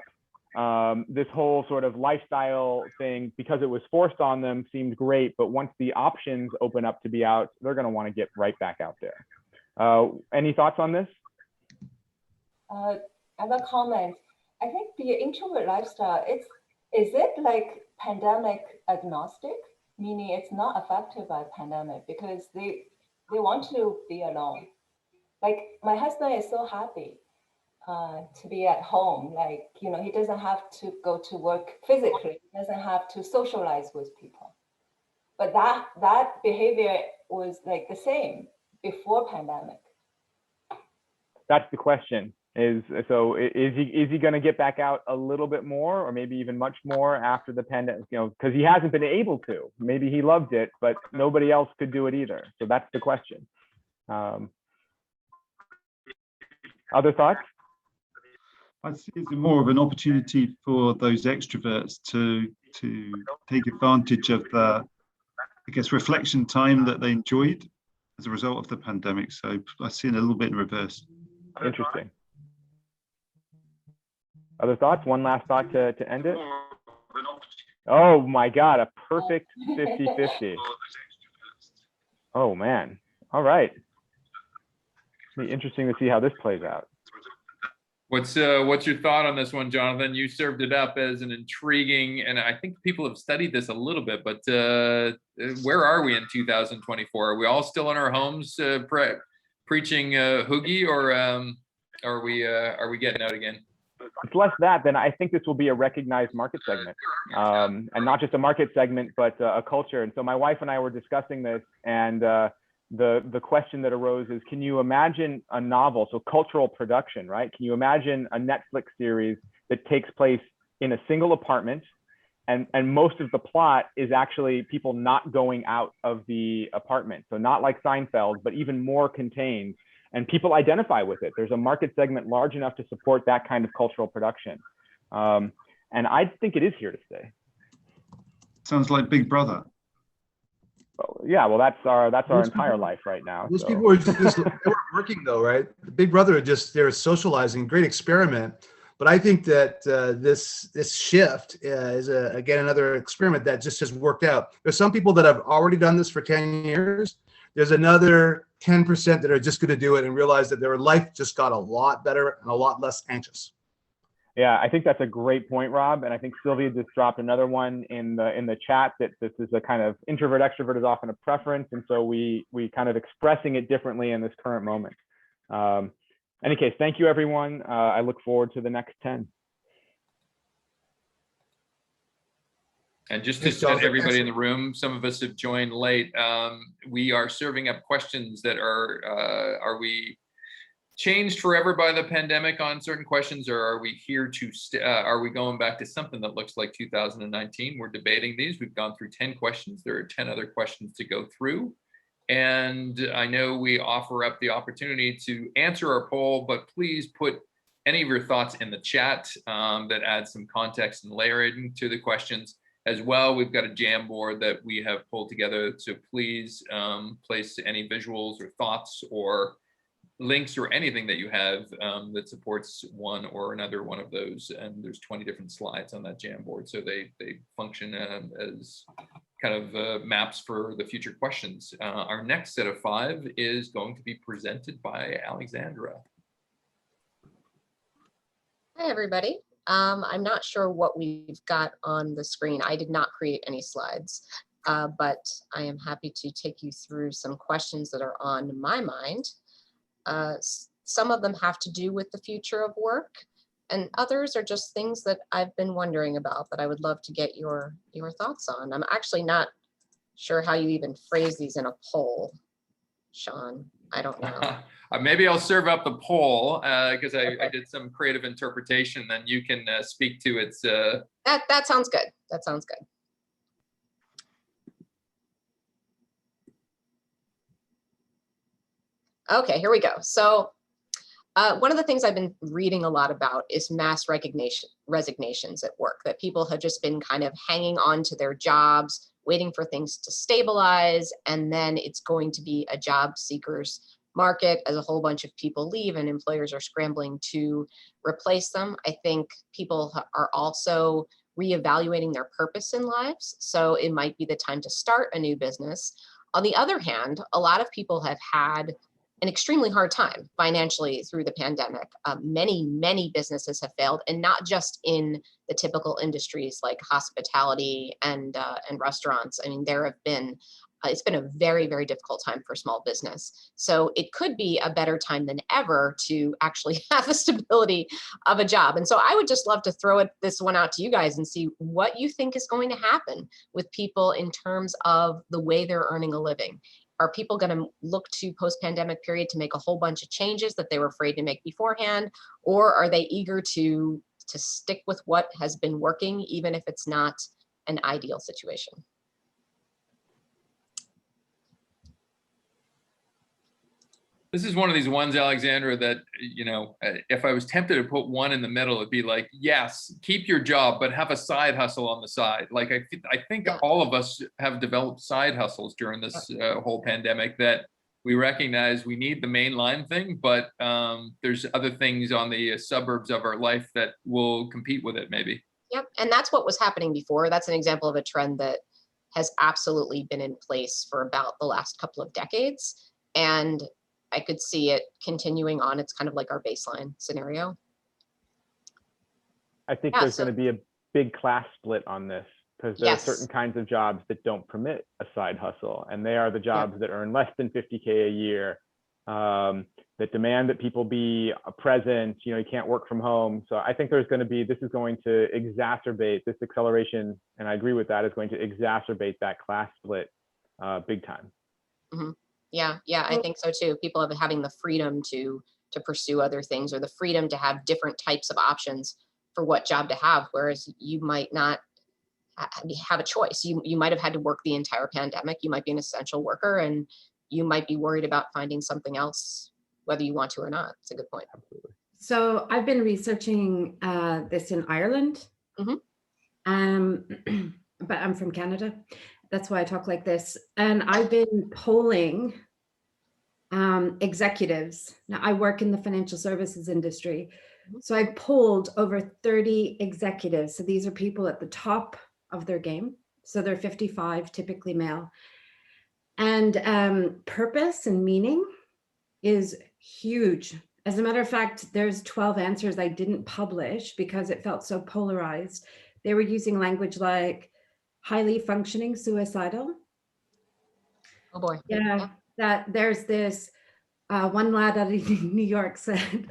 This whole sort of lifestyle thing, because it was forced on them, seemed great. But once the options open up to be out, they're going to want to get right back out there. Any thoughts on this? I have a comment. I think the introvert lifestyle, is it like pandemic agnostic? Meaning it's not affected by pandemic because they want to be alone. Like my husband is so happy to be at home. Like, you know, he doesn't have to go to work physically. He doesn't have to socialize with people. But that behavior was like the same before pandemic. That's the question. Is he going to get back out a little bit more, or maybe even much more after the pandemic? You know, because he hasn't been able to. Maybe he loved it, but nobody else could do it either. So that's the question. Other thoughts? I see it's more of an opportunity for those extroverts to take advantage of the, I guess, reflection time that they enjoyed as a result of the pandemic. So I see it a little bit in reverse. Interesting. Other thoughts? One last thought to end it. Oh my God, a perfect 50-50. Oh man. All right. It'll be interesting to see how this plays out. What's your thought on this one, Jonathan? You served it up as an intriguing, and I think people have studied this a little bit, but where are we in 2024? Are we all still in our homes preaching hoogie, or are we getting out again? It's less that than I think this will be a recognized market segment, and not just a market segment, but a culture. And so my wife and I were discussing this, and the question that arose is, can you imagine a novel, so cultural production, right? Can you imagine a Netflix series that takes place in a single apartment, and most of the plot is actually people not going out of the apartment? So not like Seinfeld, but even more contained, and people identify with it. There's a market segment large enough to support that kind of cultural production. And I think it is here to stay. Sounds like Big Brother. Yeah, well, that's our entire life right now. Most people were just they weren't working though, right? Big Brother they're socializing, great experiment. But I think that this shift is again another experiment that just has worked out. There's some people that have already done this for 10 years. There's another 10% that are just going to do it and realize that their life just got a lot better and a lot less anxious. Yeah, I think that's a great point, Rob. And I think Sylvia just dropped another one in the chat, that this is a kind of introvert extrovert is often a preference. And so we kind of expressing it differently in this current moment. Any case, thank you, everyone. I look forward to the next 10. And just to set everybody in the room, some of us have joined late. We are serving up questions that are we changed forever by the pandemic on certain questions, or are we here to are we going back to something that looks like 2019? We're debating these. We've gone through 10 questions. There are 10 other questions to go through. And I know we offer up the opportunity to answer our poll, but please put any of your thoughts in the chat that adds some context and layering to the questions. As well, we've got a Jamboard that we have pulled together, so please place any visuals or thoughts or links or anything that you have that supports one or another one of those. And there's 20 different slides on that Jamboard, so they function as kind of maps for the future questions. Our next set of 5 is going to be presented by Alexandra. Hi, everybody. I'm not sure what we've got on the screen. I did not create any slides, but I am happy to take you through some questions that are on my mind. Some of them have to do with the future of work, and others are just things that I've been wondering about that I would love to get your thoughts on. I'm actually not sure how you even phrase these in a poll, Sean. I don't know. Maybe I'll serve up the poll because I did some creative interpretation. Then you can speak to its. That sounds good. That sounds good. Okay, here we go. So one of the things I've been reading a lot about is mass resignations at work, that people have just been kind of hanging on to their jobs, waiting for things to stabilize, and then it's going to be a job seekers market as a whole bunch of people leave and employers are scrambling to replace them. I think people are also reevaluating their purpose in lives, so it might be the time to start a new business. On the other hand, a lot of people have had an extremely hard time financially through the pandemic. Many businesses have failed, and not just in the typical industries like hospitality and restaurants. I mean, there have been It's been a very, very difficult time for small business. So it could be a better time than ever to actually have the stability of a job. And so I would just love to throw this one out to you guys and see what you think is going to happen with people in terms of the way they're earning a living. Are people going to look to post-pandemic period to make a whole bunch of changes that they were afraid to make beforehand? Or are they eager to stick with what has been working, even if it's not an ideal situation? This is one of these ones, Alexandra, that, you know, if I was tempted to put one in the middle, it'd be like, yes, keep your job, but have a side hustle on the side. Like, I think all of us have developed side hustles during this whole pandemic that we recognize we need the mainline thing, but there's other things on the suburbs of our life that will compete with it, maybe. Yep, and that's what was happening before. That's an example of a trend that has absolutely been in place for about the last couple of decades. And I could see it continuing on. It's kind of like our baseline scenario. I think there's going to be a big class split on this, because there are certain kinds of jobs that don't permit a side hustle, and they are the jobs that earn less than 50K a year, that demand that people be present. You know, you can't work from home. So I think there's going to be, this is going to exacerbate this acceleration, and I agree with that, is going to exacerbate that class split big time. Mm-hmm. Yeah, I think so too. People having the freedom to pursue other things, or the freedom to have different types of options for what job to have, whereas you might not have a choice. You might have had to work the entire pandemic. You might be an essential worker, and you might be worried about finding something else, whether you want to or not. It's a good point. Absolutely. So I've been researching this in Ireland, but I'm from Canada. That's why I talk like this. And I've been polling executives. Now, I work in the financial services industry. So I polled over 30 executives. So these are people at the top of their game. So they're 55, typically male. And purpose and meaning is huge. As a matter of fact, there's 12 answers I didn't publish because it felt so polarized. They were using language like highly functioning suicidal. Oh boy. Yeah, that there's this one lad out of New York said,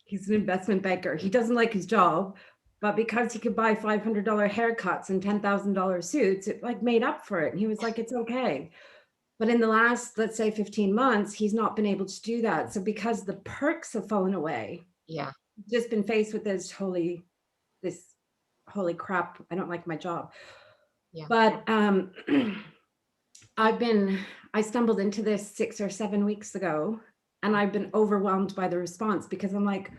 he's an investment banker. He doesn't like his job, but because he could buy $500 haircuts and $10,000 suits, it like made up for it. And he was like, it's okay. But in the last, let's say 15 months, he's not been able to do that. So because the perks have fallen away, just been faced with this holy crap, I don't like my job. But I stumbled into this 6 or 7 weeks ago, and I've been overwhelmed by the response, because I'm like,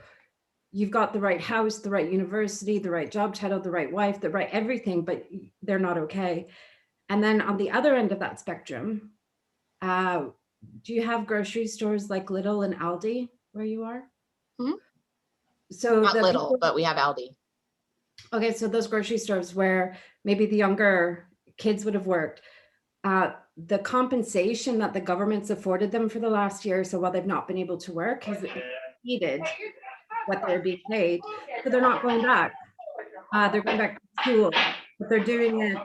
you've got the right house, the right university, the right job title, the right wife, the right everything, but they're not okay. And then on the other end of that spectrum, do you have grocery stores like Lidl and Aldi where you are? So not Lidl, but we have Aldi. Okay, so those grocery stores where maybe the younger kids would have worked, the compensation that the government's afforded them for the last year, so while they've not been able to work, has exceeded what they're being paid. So they're not going back. They're going back to school, but they're doing it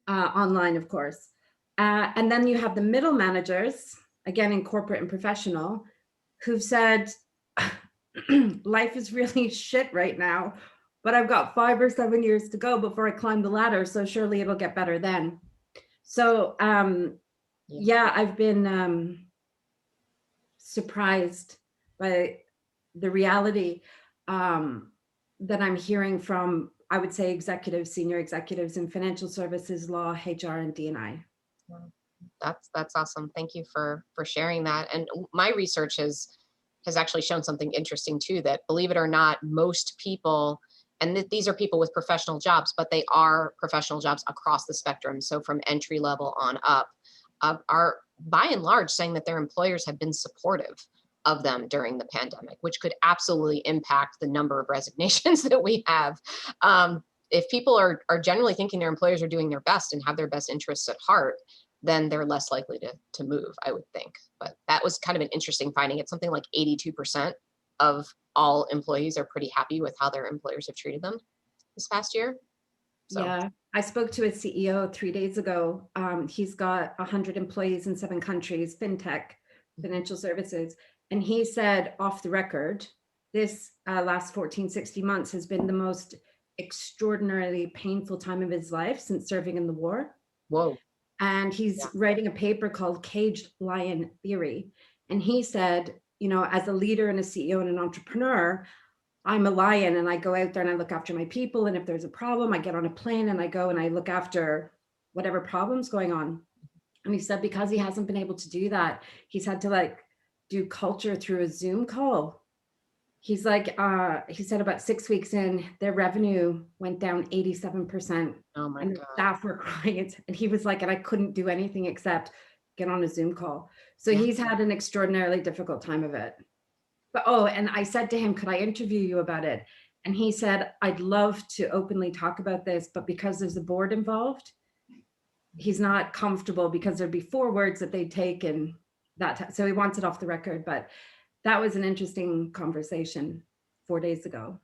online, of course. And then you have the middle managers, again in corporate and professional, who've said, life is really shit right now, but I've got 5 or 7 years to go before I climb the ladder, so surely it'll get better then. So I've been surprised by the reality that I'm hearing from, I would say, executives, senior executives in financial services, law, HR, and D&I. That's awesome. Thank you for sharing that. And my research has actually shown something interesting too, that believe it or not, most people, and these are people with professional jobs, but they are professional jobs across the spectrum. So from entry level on up, are by and large saying that their employers have been supportive of them during the pandemic, which could absolutely impact the number of resignations that we have. If people are generally thinking their employers are doing their best and have their best interests at heart, then they're less likely to move, I would think. But that was kind of an interesting finding. It's something like 82% of all employees are pretty happy with how their employers have treated them this past year. So. Yeah, I spoke to a CEO 3 days ago. He's got 100 employees in 7 countries, fintech, financial services. And he said off the record, this last 14, 60 months has been the most extraordinarily painful time of his life since serving in the war. Whoa. And he's writing a paper called Caged Lion Theory. And he said, you know, as a leader and a CEO and an entrepreneur, I'm a lion and I go out there and I look after my people. And if there's a problem, I get on a plane and I go and I look after whatever problem's going on. And he said, because he hasn't been able to do that, he's had to like do culture through a Zoom call. He's like, he said about 6 weeks in, their revenue went down 87%. Oh my and God. Staff were crying. And he was like, and I couldn't do anything except get on a Zoom call. So he's had an extraordinarily difficult time of it. But, oh, and I said to him, could I interview you about it? And he said, I'd love to openly talk about this, but because there's a board involved, he's not comfortable because there'd be 4 words that they'd take and that. So he wants it off the record, but that was an interesting conversation 4 days ago.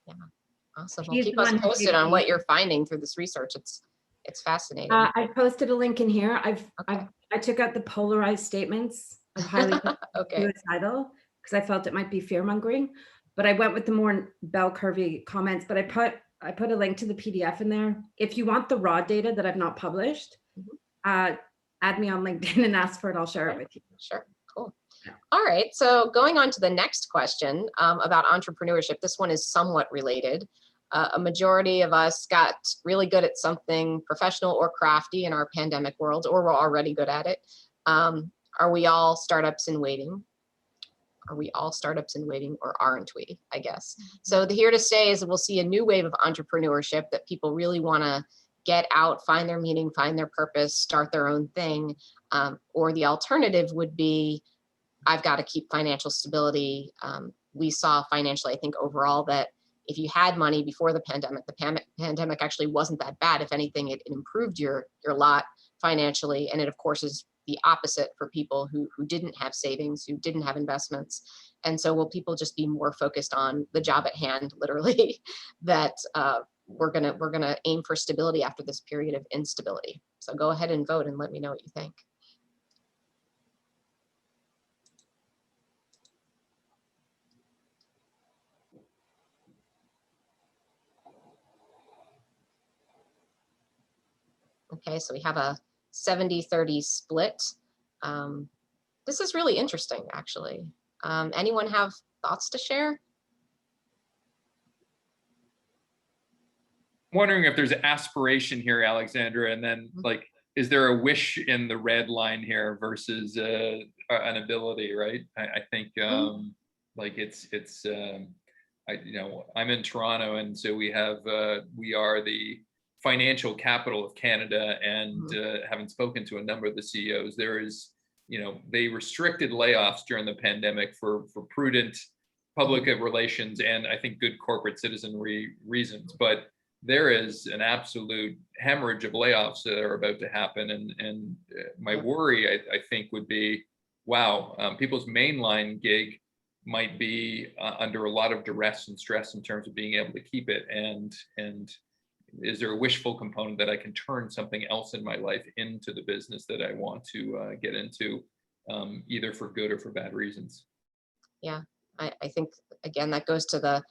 Yeah, awesome. Well, keep us posted on what you're finding through this research. It's fascinating. I posted a link in here. I took out the polarized statements of highly suicidal because I felt it might be fear mongering, but I went with the more bell curvy comments. But I put a link to the PDF in there. If you want the raw data that I've not published, add me on LinkedIn and ask for it. I'll share it with you. Sure. Cool. All right. So going on to the next question about entrepreneurship. This one is somewhat related. A majority of us got really good at something professional or crafty in our pandemic world, or we're already good at it. Are we all startups in waiting? Are we all startups in waiting, or aren't we, I guess? So the here to stay is we'll see a new wave of entrepreneurship that people really want to get out, find their meaning, find their purpose, start their own thing. Or the alternative would be, I've got to keep financial stability. We saw financially, I think overall, that if you had money before the pandemic actually wasn't that bad. If anything, it improved your lot financially. And it, of course, is the opposite for people who didn't have savings, who didn't have investments. And so will people just be more focused on the job at hand, literally, that we're gonna aim for stability after this period of instability. So go ahead and vote and let me know what you think. Okay, so we have a 70-30 split. This is really interesting, actually. Anyone have thoughts to share? Wondering if there's aspiration here, Alexandra, and then like, is there a wish in the red line here versus an ability, right? I think like I'm in Toronto, and so we are the financial capital of Canada, and having spoken to a number of the CEOs, there is, they restricted layoffs during the pandemic for prudent public relations and I think good corporate citizenry reasons, but there is an absolute hemorrhage of layoffs that are about to happen, and my worry, I think, would be, wow, people's mainline gig might be under a lot of duress and stress in terms of being able to keep it, and is there a wishful component that I can turn something else in my life into the business that I want to get into, either for good or for bad reasons? Yeah, I think, again, that goes to the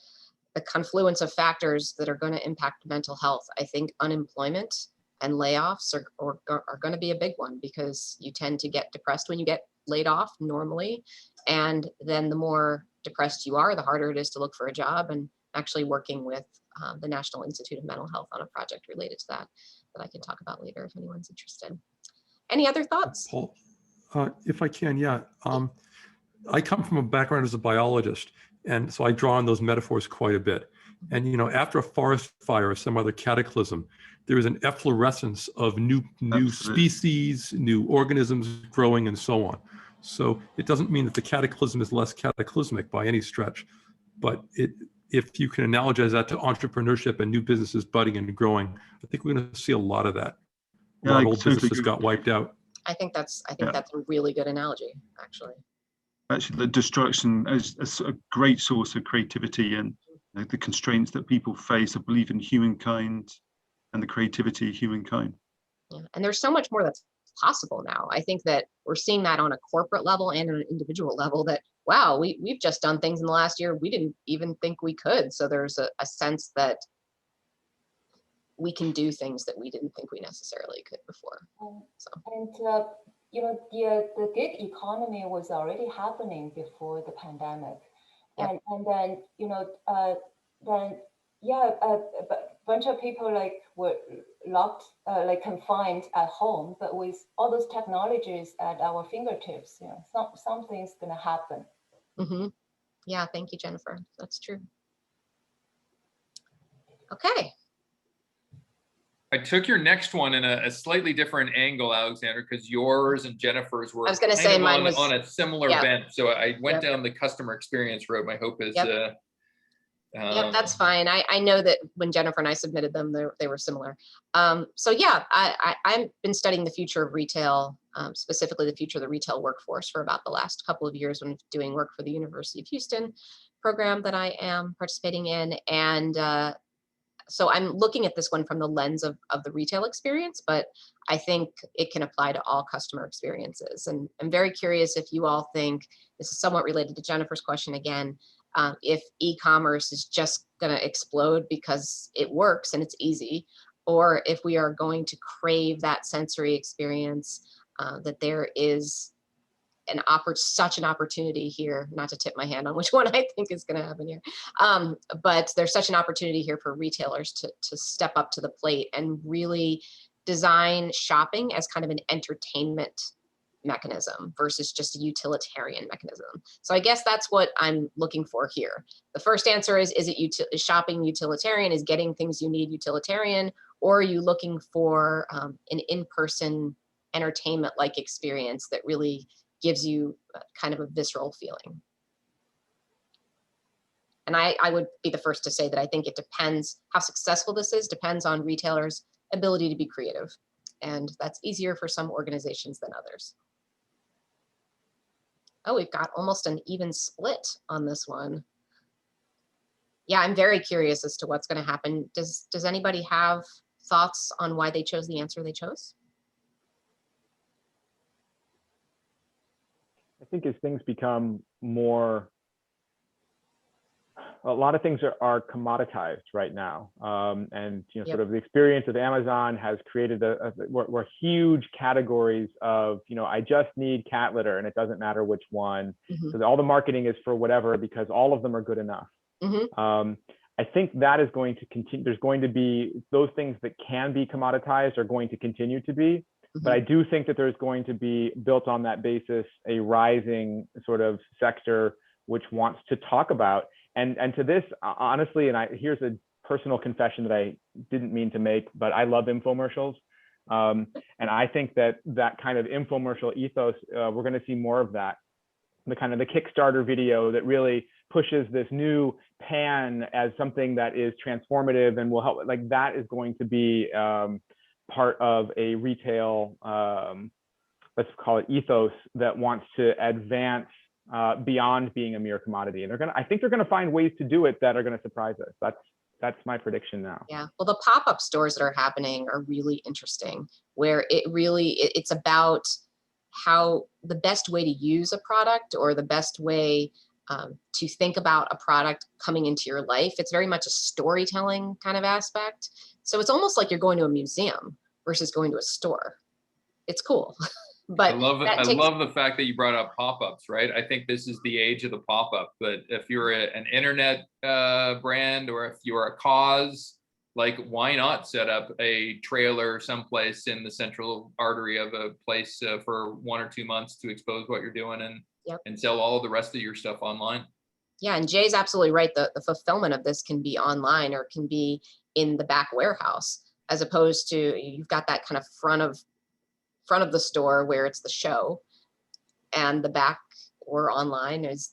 confluence of factors that are going to impact mental health. I think unemployment and layoffs are going to be a big one, because you tend to get depressed when you get laid off normally. And then the more depressed you are, the harder it is to look for a job. And actually working with the National Institute of Mental Health on a project related to that I can talk about later if anyone's interested. Any other thoughts? Paul, if I can, yeah. I come from a background as a biologist, and so I draw on those metaphors quite a bit. And after a forest fire or some other cataclysm, there is an efflorescence of new species, new organisms growing, and so on. So it doesn't mean that the cataclysm is less cataclysmic by any stretch, but if you can analogize that to entrepreneurship and new businesses budding and growing, I think we're going to see a lot of that. A lot of old businesses got wiped out. I think that's a really good analogy, actually. Actually, the destruction is a great source of creativity, and the constraints that people face, a belief in humankind, and the creativity of humankind. Yeah. And there's so much more that's possible now. I think that we're seeing that on a corporate level and on an individual level that, wow, we've just done things in the last year we didn't even think we could. So there's a sense that we can do things that we didn't think we necessarily could before. And you know, the gig economy was already happening before the pandemic. Yep. And then, you know, then, yeah, a bunch of people like were locked, like confined at home, but with all those technologies at our fingertips, you know, something's gonna happen. Mm-hmm. Yeah, thank you, Jennifer. That's true. Okay. I took your next one in a slightly different angle, Alexandra, because yours and Jennifer's were I was going to kind say of mine was on a similar yeah. bent. So I went Yep. down the customer experience road. My hope is Yep. Yep, that's fine. I know that when Jennifer and I submitted them, they were similar. So yeah, I've been studying the future of retail, specifically the future of the retail workforce for about the last couple of years when doing work for the University of Houston program that I am participating in. And so I'm looking at this one from the lens of the retail experience, but I think it can apply to all customer experiences. And I'm very curious if you all think, this is somewhat related to Jennifer's question again, if e-commerce is just going to explode because it works and it's easy, or if we are going to crave that sensory experience, that there is such an opportunity here, not to tip my hand on which one I think is going to happen here, but there's such an opportunity here for retailers to step up to the plate and really design shopping as kind of an entertainment mechanism versus just a utilitarian mechanism. So I guess that's what I'm looking for here. The first answer is is shopping utilitarian, is getting things you need utilitarian, or are you looking for an in-person entertainment-like experience that really gives you kind of a visceral feeling? And I would be the first to say that I think it depends, how successful this is depends on retailers' ability to be creative. And that's easier for some organizations than others. Oh, we've got almost an even split on this one. Yeah, I'm very curious as to what's going to happen. Does anybody have thoughts on why they chose the answer they chose? I think as things become more, a lot of things are commoditized right now, and you know, Yep. sort of the experience of Amazon has created we're huge categories of, you know, I just need cat litter and it doesn't matter which one. Mm-hmm. So all the marketing is for whatever because all of them are good enough. Mm-hmm. I think that is going to continue. There's going to be those things that can be commoditized are going to continue to be. But I do think that there's going to be, built on that basis, a rising sort of sector which wants to talk about. And to this, honestly, and here's a personal confession that I didn't mean to make, but I love infomercials. And I think that kind of infomercial ethos, we're going to see more of that. The kind of the Kickstarter video that really pushes this new pan as something that is transformative and will help, like that is going to be part of a retail, let's call it ethos, that wants to advance beyond being a mere commodity. And I think they're gonna find ways to do it that are gonna surprise us. That's my prediction now. Yeah, well, the pop-up stores that are happening are really interesting, where it's about how the best way to use a product or the best way to think about a product coming into your life. It's very much a storytelling kind of aspect. So it's almost like you're going to a museum versus going to a store. It's cool. But I love the fact that you brought up pop-ups, right? I think this is the age of the pop-up. But if you're an internet brand, or if you're a cause, like, why not set up a trailer someplace in the central artery of a place for 1 or 2 months to expose what you're doing and sell all of the rest of your stuff online? Yeah, and Jay's absolutely right. The fulfillment of this can be online or can be in the back warehouse, as opposed to you've got that kind of front of the store where it's the show, and the back or online is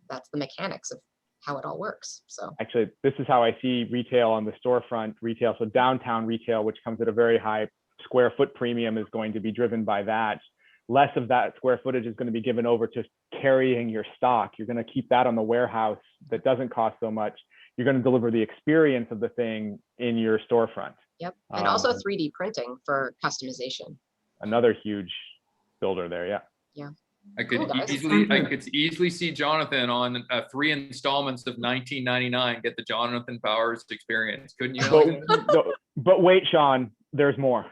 that's the mechanics of how it all works. So actually, this is how I see retail on the storefront retail. So downtown retail, which comes at a very high square foot premium, is going to be driven by that. Less of that square footage is going to be given over to carrying your stock. You're going to keep that on the warehouse that doesn't cost so much. You're going to deliver the experience of the thing in your storefront. Yep. And also 3D printing for customization. Another huge builder there. Yeah. Yeah. I could Cool, guys. easily see Jonathan on 3 installments of 1999. Get the Jonathan Powers experience, couldn't you? But wait, Sean, there's more.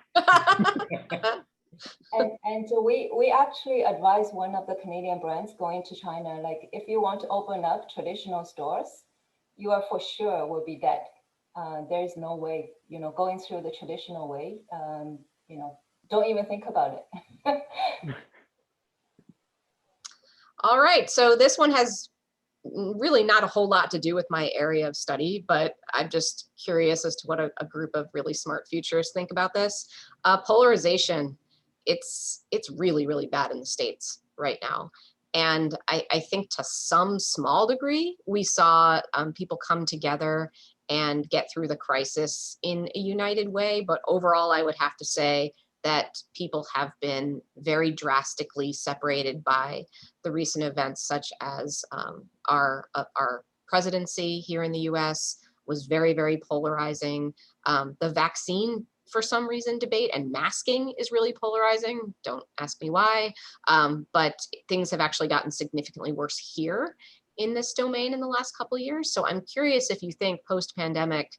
And we actually advise one of the Canadian brands going to China, like if you want to open up traditional stores, you are for sure will be dead. There is no way, going through the traditional way, don't even think about it. All right, so this one has really not a whole lot to do with my area of study, but I'm just curious as to what a group of really smart futurists think about this. Polarization, it's really, really bad in the States right now. And I think to some small degree, we saw people come together and get through the crisis in a united way. But overall, I would have to say that people have been very drastically separated by the recent events, such as our presidency here in the US was very, very polarizing. The vaccine, for some reason, debate and masking is really polarizing. Don't ask me why, but things have actually gotten significantly worse here in this domain in the last couple of years. So I'm curious if you think post-pandemic,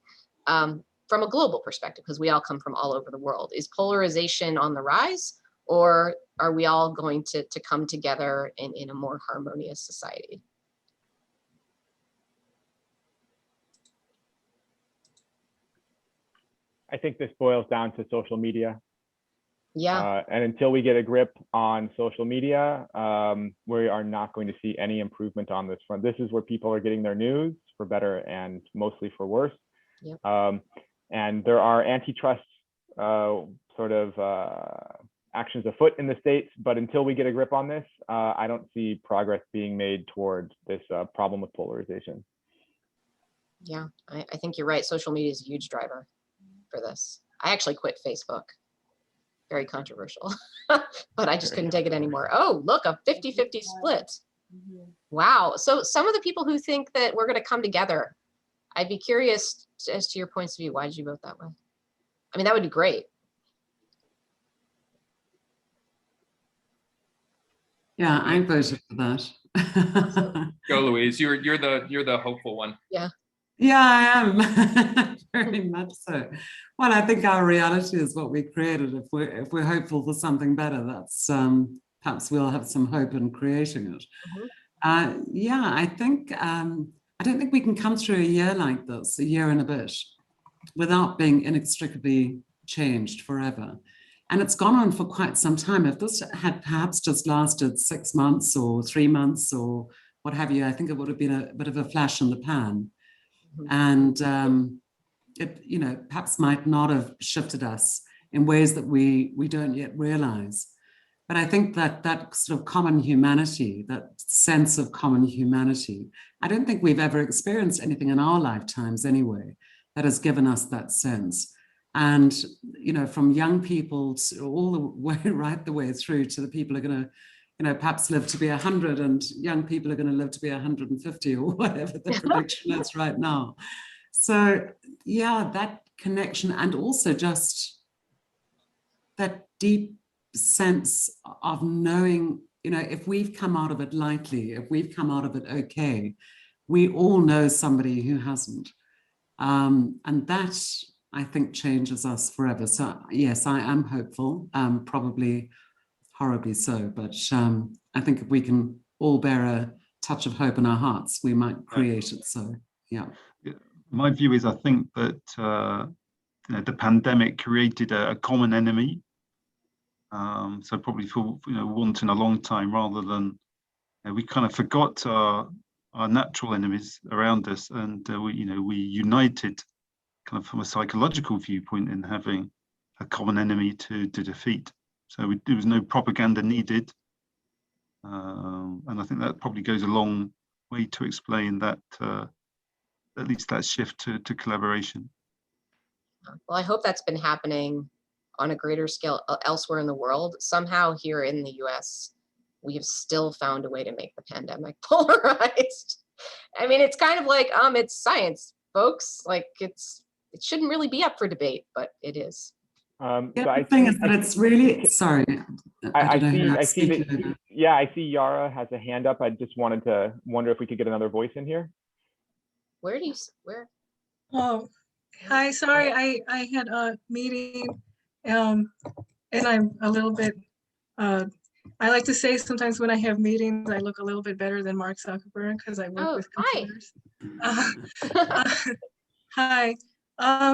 from a global perspective, because we all come from all over the world, is polarization on the rise, or are we all going to come together in a more harmonious society? I think this boils down to social media. Yeah. And until we get a grip on social media, we are not going to see any improvement on this front. This is where people are getting their news, for better and mostly for worse. Yep. And there are antitrust actions afoot in the States, but until we get a grip on this, I don't see progress being made towards this problem with polarization. Yeah, I think you're right. Social media is a huge driver for this. I actually quit Facebook. Very controversial, but I just couldn't take it anymore. Oh, look, a 50-50 split. Wow. So some of the people who think that we're going to come together, I'd be curious as to your points of view. Why did you vote that way? I mean, that would be great. Yeah, I voted for that. Go, Louise. You're the hopeful one. Yeah. Yeah, I am. Very much so. Well, I think our reality is what we created. If we're hopeful for something better, that's perhaps we'll have some hope in creating it. Yeah, I think I don't think we can come through a year like this, a year and a bit, without being inextricably changed forever. And it's gone on for quite some time. If this had perhaps just lasted 6 months or 3 months or what have you, I think it would have been a bit of a flash in the pan. And it, perhaps might not have shifted us in ways that we don't yet realize. But I think that sort of common humanity, that sense of common humanity, I don't think we've ever experienced anything in our lifetimes anyway that has given us that sense. And, from young people to all the way, right the way through to the people who are going to, perhaps live to be 100, and young people are going to live to be 150 or whatever the prediction is right now. So, yeah, that connection, and also just that deep sense of knowing, if we've come out of it lightly, if we've come out of it okay, we all know somebody who hasn't. And that, I think, changes us forever. So, yes, I am hopeful, probably horribly so, but I think if we can all bear a touch of hope in our hearts, we might create it. So, yeah. My view is I think that the pandemic created a common enemy. So probably for once in a long time, rather than we kind of forgot our natural enemies around us, and we united kind of from a psychological viewpoint in having a common enemy to defeat. So there was no propaganda needed, and I think that probably goes a long way to explain that at least that shift to collaboration. Well, I hope that's been happening on a greater scale elsewhere in the world. Somehow here in the US, we have still found a way to make the pandemic polarized. I mean, it's kind of like, it's science, folks. Like, it's it shouldn't really be up for debate, but it is. The So other thing is that it's really, sorry, I don't know who see else speaking. that, yeah, I see Yara has a hand up. I just wanted to wonder if we could get another voice in here. Where? Oh, hi, sorry, I had a meeting, and I'm a little bit, I like to say sometimes when I have meetings, I look a little bit better than Mark Zuckerberg because I work with computers. Hi.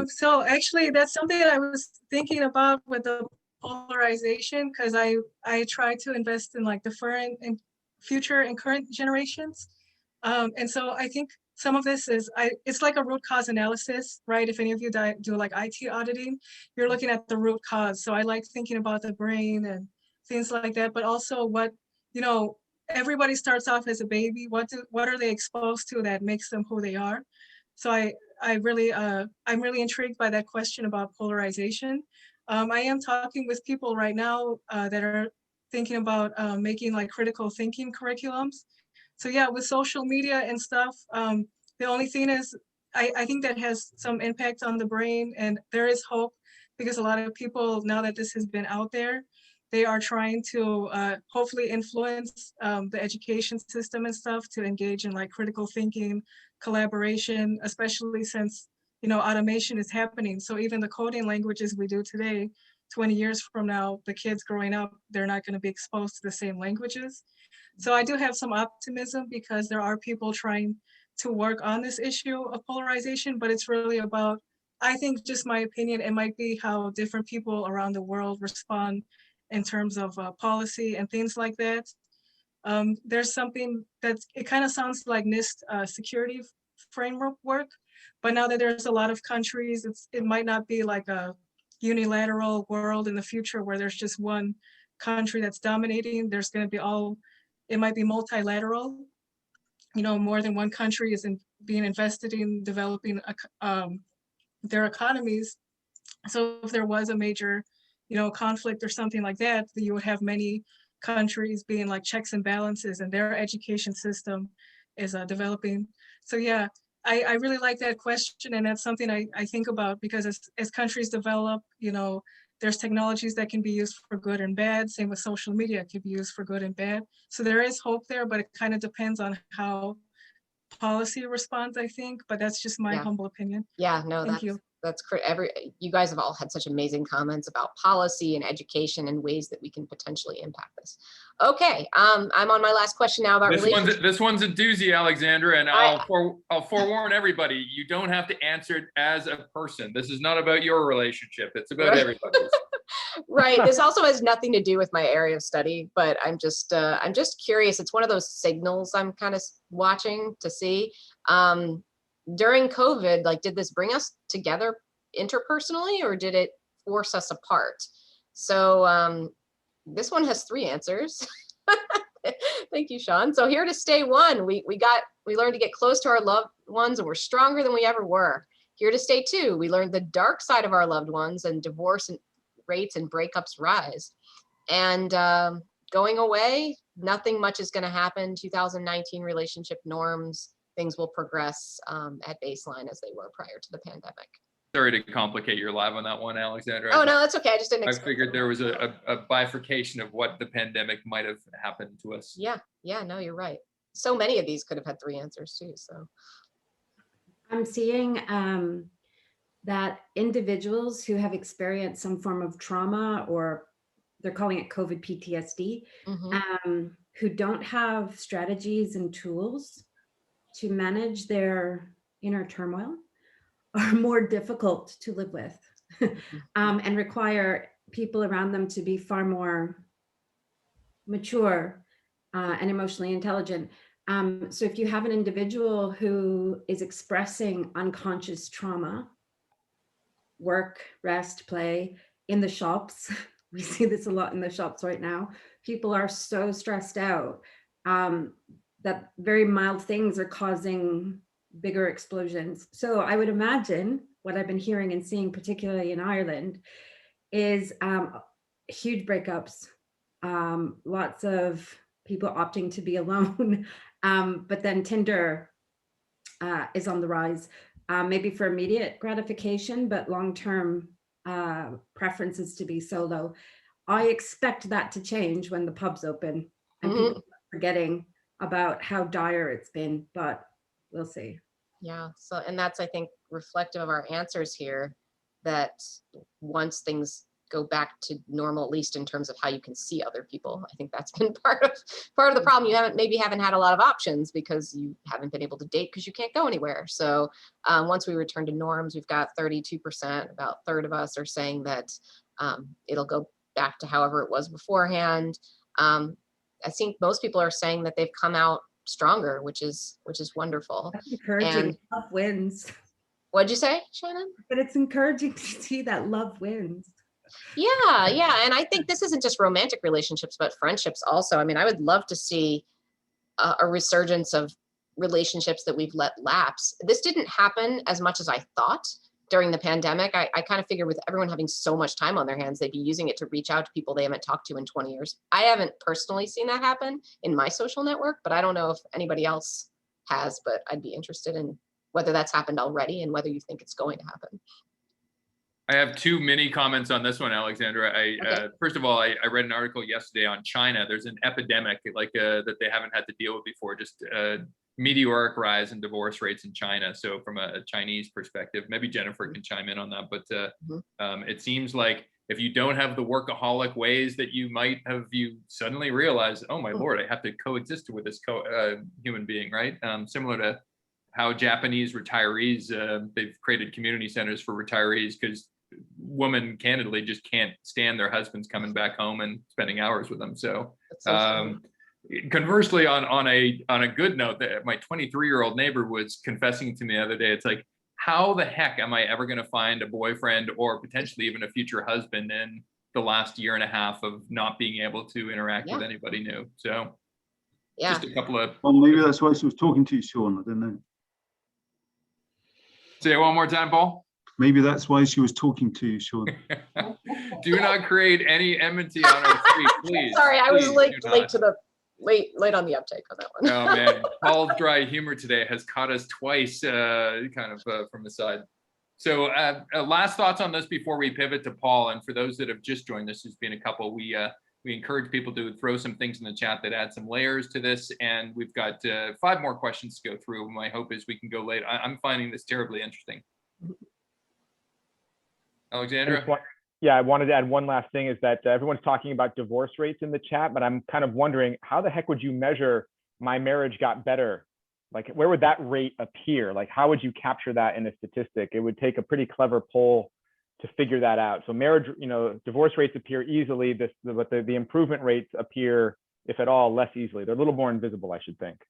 So actually, that's something that I was thinking about with the polarization, because I try to invest in like the future and current generations. And so I think some of this is, it's like a root cause analysis, right? If any of you do like IT auditing, you're looking at the root cause. So I like thinking about the brain and things like that, but also what, everybody starts off as a baby. What are they exposed to that makes them who they are? So I'm really intrigued by that question about polarization. I am talking with people right now that are thinking about making like critical thinking curriculums. So yeah, with social media and stuff, the only thing is, I think that has some impact on the brain, and there is hope because a lot of people, now that this has been out there, they are trying to hopefully influence the education system and stuff to engage in like critical thinking, collaboration, especially since, automation is happening. So even the coding languages we do today, 20 years from now, the kids growing up, they're not going to be exposed to the same languages. So I do have some optimism because there are people trying to work on this issue of polarization, but it's really about, I think, just my opinion, it might be how different people around the world respond in terms of policy and things like that. There's something that it kind of sounds like NIST security framework work, but now that there's a lot of countries, it might not be like a unilateral world in the future where there's just one country that's dominating. There's going to be it might be multilateral. More than one country is being invested in developing their economies. So if there was a major, conflict or something like that, you would have many countries being like checks and balances, and their education system is developing. So yeah, I really like that question, and that's something I think about because as countries develop, there's technologies that can be used for good and bad. Same with social media, it can be used for good and bad. So there is hope there, but it kind of depends on how policy responds, I think. But that's just my humble opinion. Yeah, no, Thank you. That's you guys have all had such amazing comments about policy and education and ways that we can potentially impact this. Okay, I'm on my last question now about relationships. This one's a doozy, Alexandra, and I'll forewarn everybody, you don't have to answer it as a person. This is not about your relationship, it's about everybody's. Right, this also has nothing to do with my area of study, but I'm just curious. It's one of those signals I'm kind of watching to see. During COVID, like, did this bring us together interpersonally, or did it force us apart? So this one has 3 answers. Thank you, Sean. So here to stay 1, we learned to get close to our loved ones, and we're stronger than we ever were. Here to stay 2, we learned the dark side of our loved ones, and divorce rates and breakups rise. And going away, nothing much is going to happen. 2019 relationship norms, things will progress at baseline as they were prior to the pandemic. Sorry to complicate your live on that one, Alexandra. Oh, no, that's okay. I just didn't I figured there was a bifurcation of what the pandemic might have happened to us. Yeah, no, you're right. So many of these could have had 3 answers too, so. I'm seeing that individuals who have experienced some form of trauma, or they're calling it COVID PTSD, who don't have strategies and tools to manage their inner turmoil, are more difficult to live with and require people around them to be far more mature and emotionally intelligent. So if you have an individual who is expressing unconscious trauma, work, rest, play, in the shops, we see this a lot in the shops right now. People are so stressed out that very mild things are causing bigger explosions. So I would imagine what I've been hearing and seeing, particularly in Ireland, is huge breakups, lots of people opting to be alone, but then Tinder is on the rise. maybe for immediate gratification, but long-term preference is to be solo. I expect that to change when the pubs open and people are forgetting about how dire it's been, but we'll see. Yeah. So, and that's, I think, reflective of our answers here, that once things go back to normal, at least in terms of how you can see other people, I think that's been part of the problem. You haven't had a lot of options because you haven't been able to date because you can't go anywhere. So once we return to norms, we've got 32%, about a third of us are saying that it'll go back to however it was beforehand. I think most people are saying that they've come out stronger, which is wonderful. That's encouraging. And love wins. What'd you say, Shannon? But it's encouraging to see that love wins. Yeah, yeah. And I think this isn't just romantic relationships, but friendships also. I mean, I would love to see a resurgence of relationships that we've let lapse. This didn't happen as much as I thought during the pandemic. I kind of figured with everyone having so much time on their hands, they'd be using it to reach out to people they haven't talked to in 20 years. I haven't personally seen that happen in my social network, but I don't know if anybody else has, but I'd be interested in whether that's happened already and whether you think it's going to happen. I have two mini comments on this one, Alexandra. Okay. First of all, I read an article yesterday on China. There's an epidemic that they haven't had to deal with before, just meteoric rise in divorce rates in China. So from a Chinese perspective, maybe Jennifer can chime in on that, but it seems like if you don't have the workaholic ways that you might have, you suddenly realize, oh my Lord, I have to coexist with this human being, right? Similar to how Japanese retirees, they've created community centers for retirees because women candidly just can't stand their husbands coming back home and spending hours with them. So conversely, on a good note, that my 23-year-old neighbor was confessing to me the other day, it's like, how the heck am I ever going to find a boyfriend or potentially even a future husband in the last year and a half of not being able to interact with anybody new? So just a couple of... Well, maybe that's why she was talking to you, Sean. I don't know. Say it one more time, Paul. Maybe that's why she was talking to you, Sean. Do not create any enmity on our street, please. Sorry, I was late on the uptake on that one. Oh man, Paul's dry humor today has caught us twice, kind of from the side. So last thoughts on this before we pivot to Paul. And for those that have just joined us, there's been a couple. We encourage people to throw some things in the chat that add some layers to this. And we've got 5 more questions to go through. My hope is we can go late. I'm finding this terribly interesting. Alexandra? I wanted to add one last thing, is that everyone's talking about divorce rates in the chat, but I'm kind of wondering, how the heck would you measure my marriage got better? Like, where would that rate appear? Like, how would you capture that in a statistic? It would take a pretty clever poll to figure that out. So marriage, divorce rates appear easily, but the improvement rates appear, if at all, less easily. They're a little more invisible, I should think.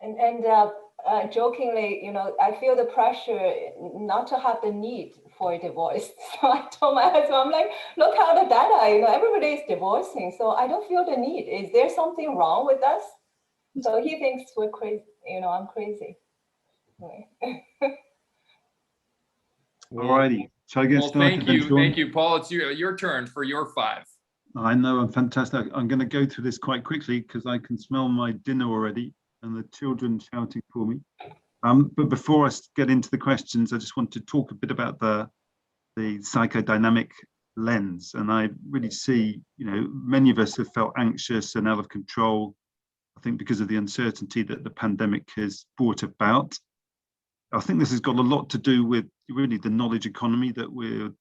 And jokingly, I feel the pressure not to have the need for a divorce. So I told my husband, I'm like, look how the data, everybody is divorcing. So I don't feel the need. Is there something wrong with us? So he thinks we're crazy. I'm crazy. Alrighty, shall I get started? Thank you, Paul. It's your turn for your 5. I know, I'm fantastic. I'm going to go through this quite quickly because I can smell my dinner already and the children shouting for me. But before I get into the questions, I just want to talk a bit about the psychodynamic lens. And I really see, many of us have felt anxious and out of control, I think because of the uncertainty that the pandemic has brought about. I think this has got a lot to do with really the knowledge economy that we're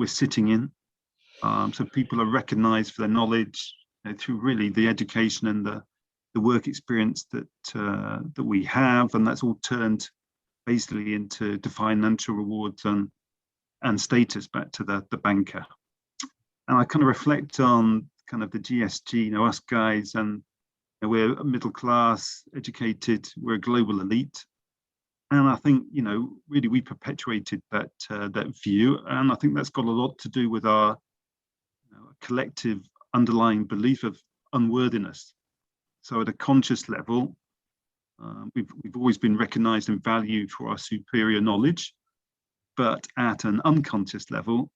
sitting in. So people are recognized for their knowledge through really the education and the work experience that we have, and that's all turned basically into financial rewards and status back to the banker. And I kind of reflect on kind of the GSG, us guys, and we're middle class, educated, we're a global elite. And I think, really we perpetuated that view. And I think that's got a lot to do with our collective underlying belief of unworthiness. So at a conscious level, we've always been recognized and valued for our superior knowledge. But at an unconscious level,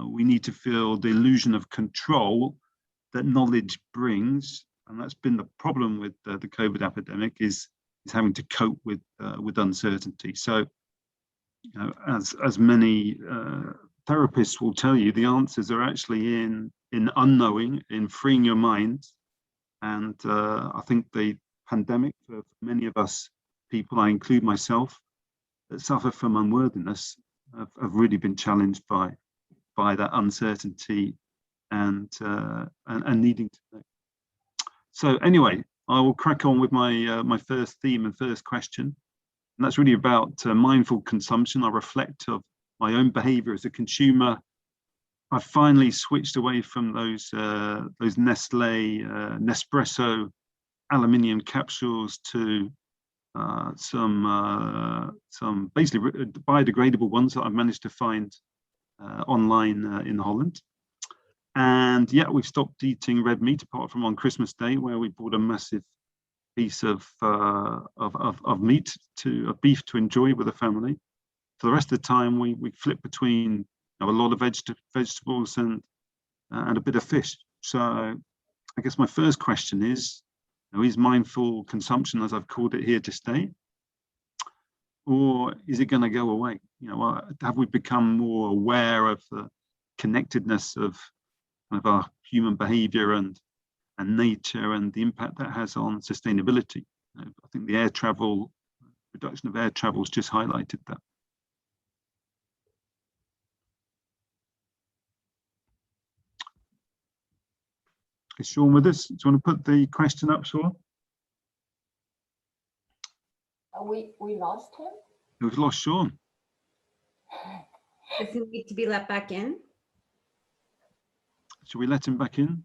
we need to feel the illusion of control that knowledge brings. And that's been the problem with the COVID epidemic, is having to cope with uncertainty. So, you know, as many therapists will tell you, the answers are actually in unknowing, in freeing your mind. And I think the pandemic, for many of us people, I include myself, that suffer from unworthiness, have really been challenged by that uncertainty and needing to know. So anyway, I will crack on with my first theme and first question, and that's really about mindful consumption. I reflect of my own behavior as a consumer. I finally switched away from those Nestle Nespresso aluminium capsules to some basically biodegradable ones that I've managed to find online in Holland. And yeah, we've stopped eating red meat apart from on Christmas Day, where we bought a massive piece of meat, of beef to enjoy with the family. For the rest of the time, we flip between a lot of vegetables and a bit of fish. So I guess my first question is mindful consumption, as I've called it, here to stay, or is it going to go away? You know, have we become more aware of the connectedness of our human behavior and nature and the impact that has on sustainability? I think the reduction of air travel has just highlighted that. Is Sean with us? Do you want to put the question up, Sean? We lost him? We've lost Sean. Does he need to be let back in? Should we let him back in?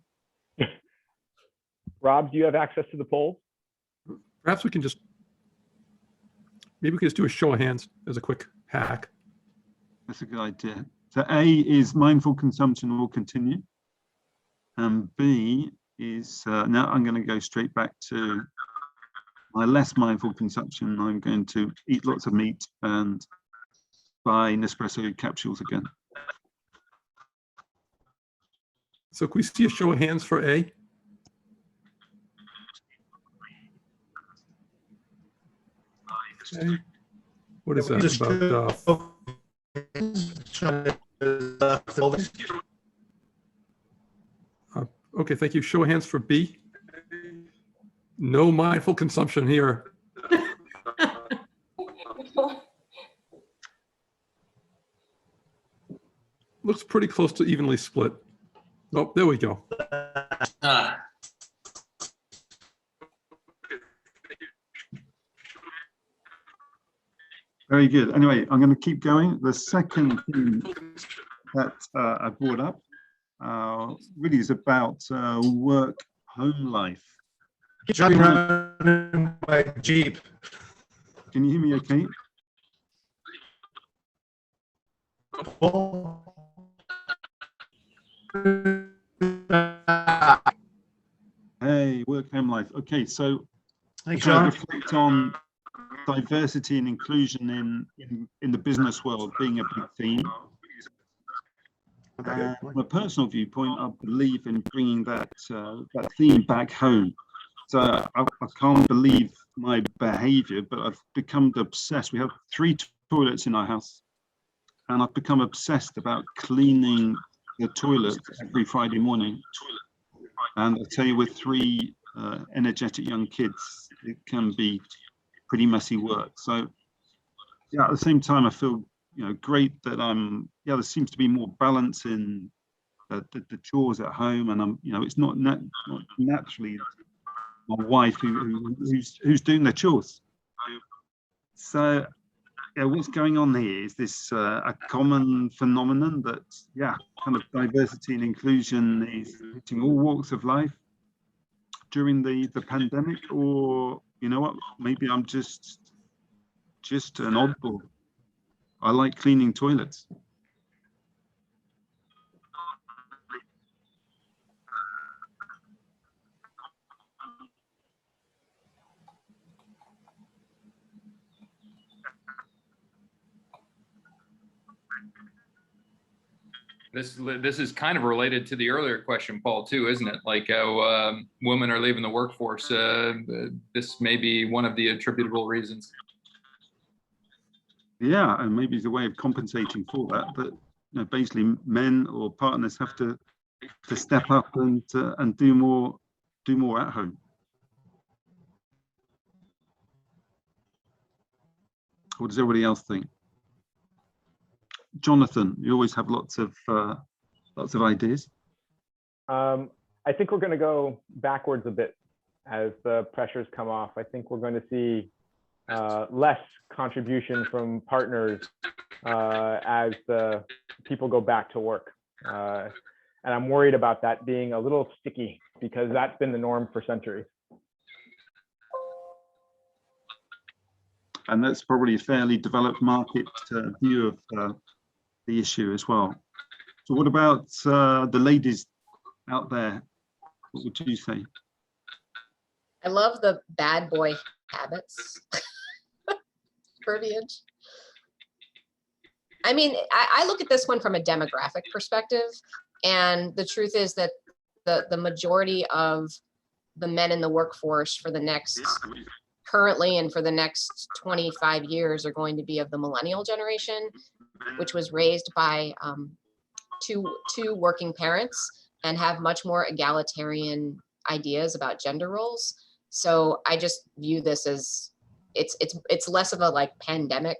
Rob, do you have access to the poll? Perhaps we can maybe we can just do a show of hands as a quick hack. That's a good idea. So A is mindful consumption will continue. And B is, now I'm going to go straight back to my less mindful consumption. I'm going to eat lots of meat and buy Nespresso capsules again. So can we see a show of hands for A? Okay. What is that about? Okay, thank you. Show of hands for B. No mindful consumption here. Looks pretty close to evenly split. Oh, there we go. Very good. Anyway, I'm going to keep going. The second thing that I brought up really is about work-home life. Driving around my Jeep. Can you hear me okay? Hey, work-home life. Okay, so I reflect on diversity and inclusion in the business world being a big theme. From a personal viewpoint, I believe in bringing that theme back home. So I can't believe my behavior, but I've become obsessed. We have 3 toilets in our house, and I've become obsessed about cleaning the toilet every Friday morning. And I tell you, with 3 energetic young kids, it can be pretty messy work. So yeah, at the same time, I feel great that there seems to be more balance in the chores at home, and it's not naturally my wife who's doing the chores. So what's going on here is this a common phenomenon that kind of diversity and inclusion is hitting all walks of life during the pandemic, or you know what, maybe I'm just an oddball. I like cleaning toilets. This is kind of related to the earlier question, Paul, too, isn't it? Like how women are leaving the workforce. This may be one of the attributable reasons. Yeah, and maybe it's a way of compensating for that. But basically, men or partners have to step up and do more at home. What does everybody else think? Jonathan, you always have lots of ideas. I think we're going to go backwards a bit as the pressures come off. I think we're going to see less contribution from partners as the people go back to work. And I'm worried about that being a little sticky because that's been the norm for centuries. And that's probably a fairly developed market view of the issue as well. So what about the ladies out there? What would you say? I love the bad boy habits verbiage. I mean, I look at this one from a demographic perspective, and the truth is that the majority of the men in the workforce for the next currently and for the next 25 years are going to be of the millennial generation, which was raised by two working parents and have much more egalitarian ideas about gender roles. So I just view this as it's less of a like pandemic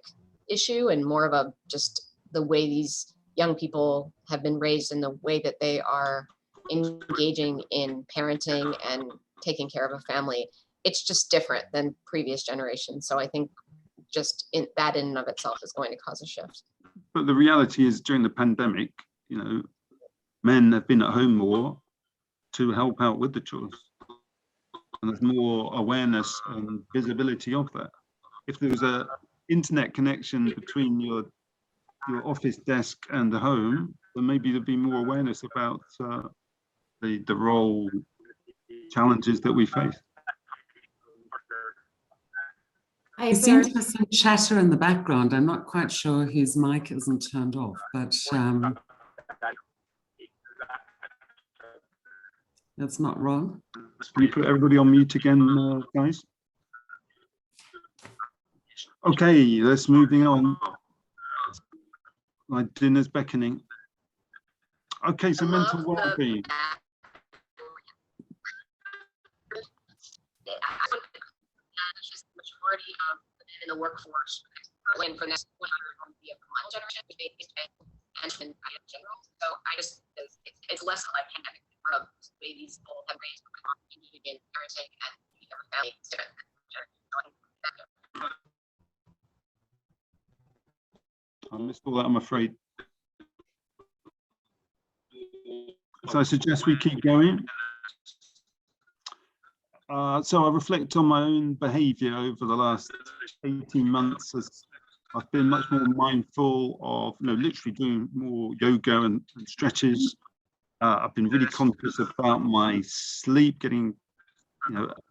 issue and more of a just the way these young people have been raised and the way that they are engaging in parenting and taking care of a family. It's just different than previous generations. So I think just in and of itself is going to cause a shift. But the reality is during the pandemic, men have been at home more to help out with the chores. And there's more awareness and visibility of that. If there was an internet connection between your office desk and the home, then maybe there'd be more awareness about the role challenges that we face. There seems to be some chatter in the background. I'm not quite sure whose mic isn't turned off, but that's not wrong. Can you put everybody on mute again, guys? Okay, let's moving on. My dinner's beckoning. Okay, so mental well-being. Majority of the men in the workforce when for the next 100 will be a millennial generation, which and in general. So I just it's less like pandemic of the way these people have raised in parenting and family. I missed all that, I'm afraid. So I suggest we keep going. So I reflect on my own behavior over the last 18 months as I've been much more mindful of, literally doing more yoga and stretches. I've been really conscious about my sleep, getting,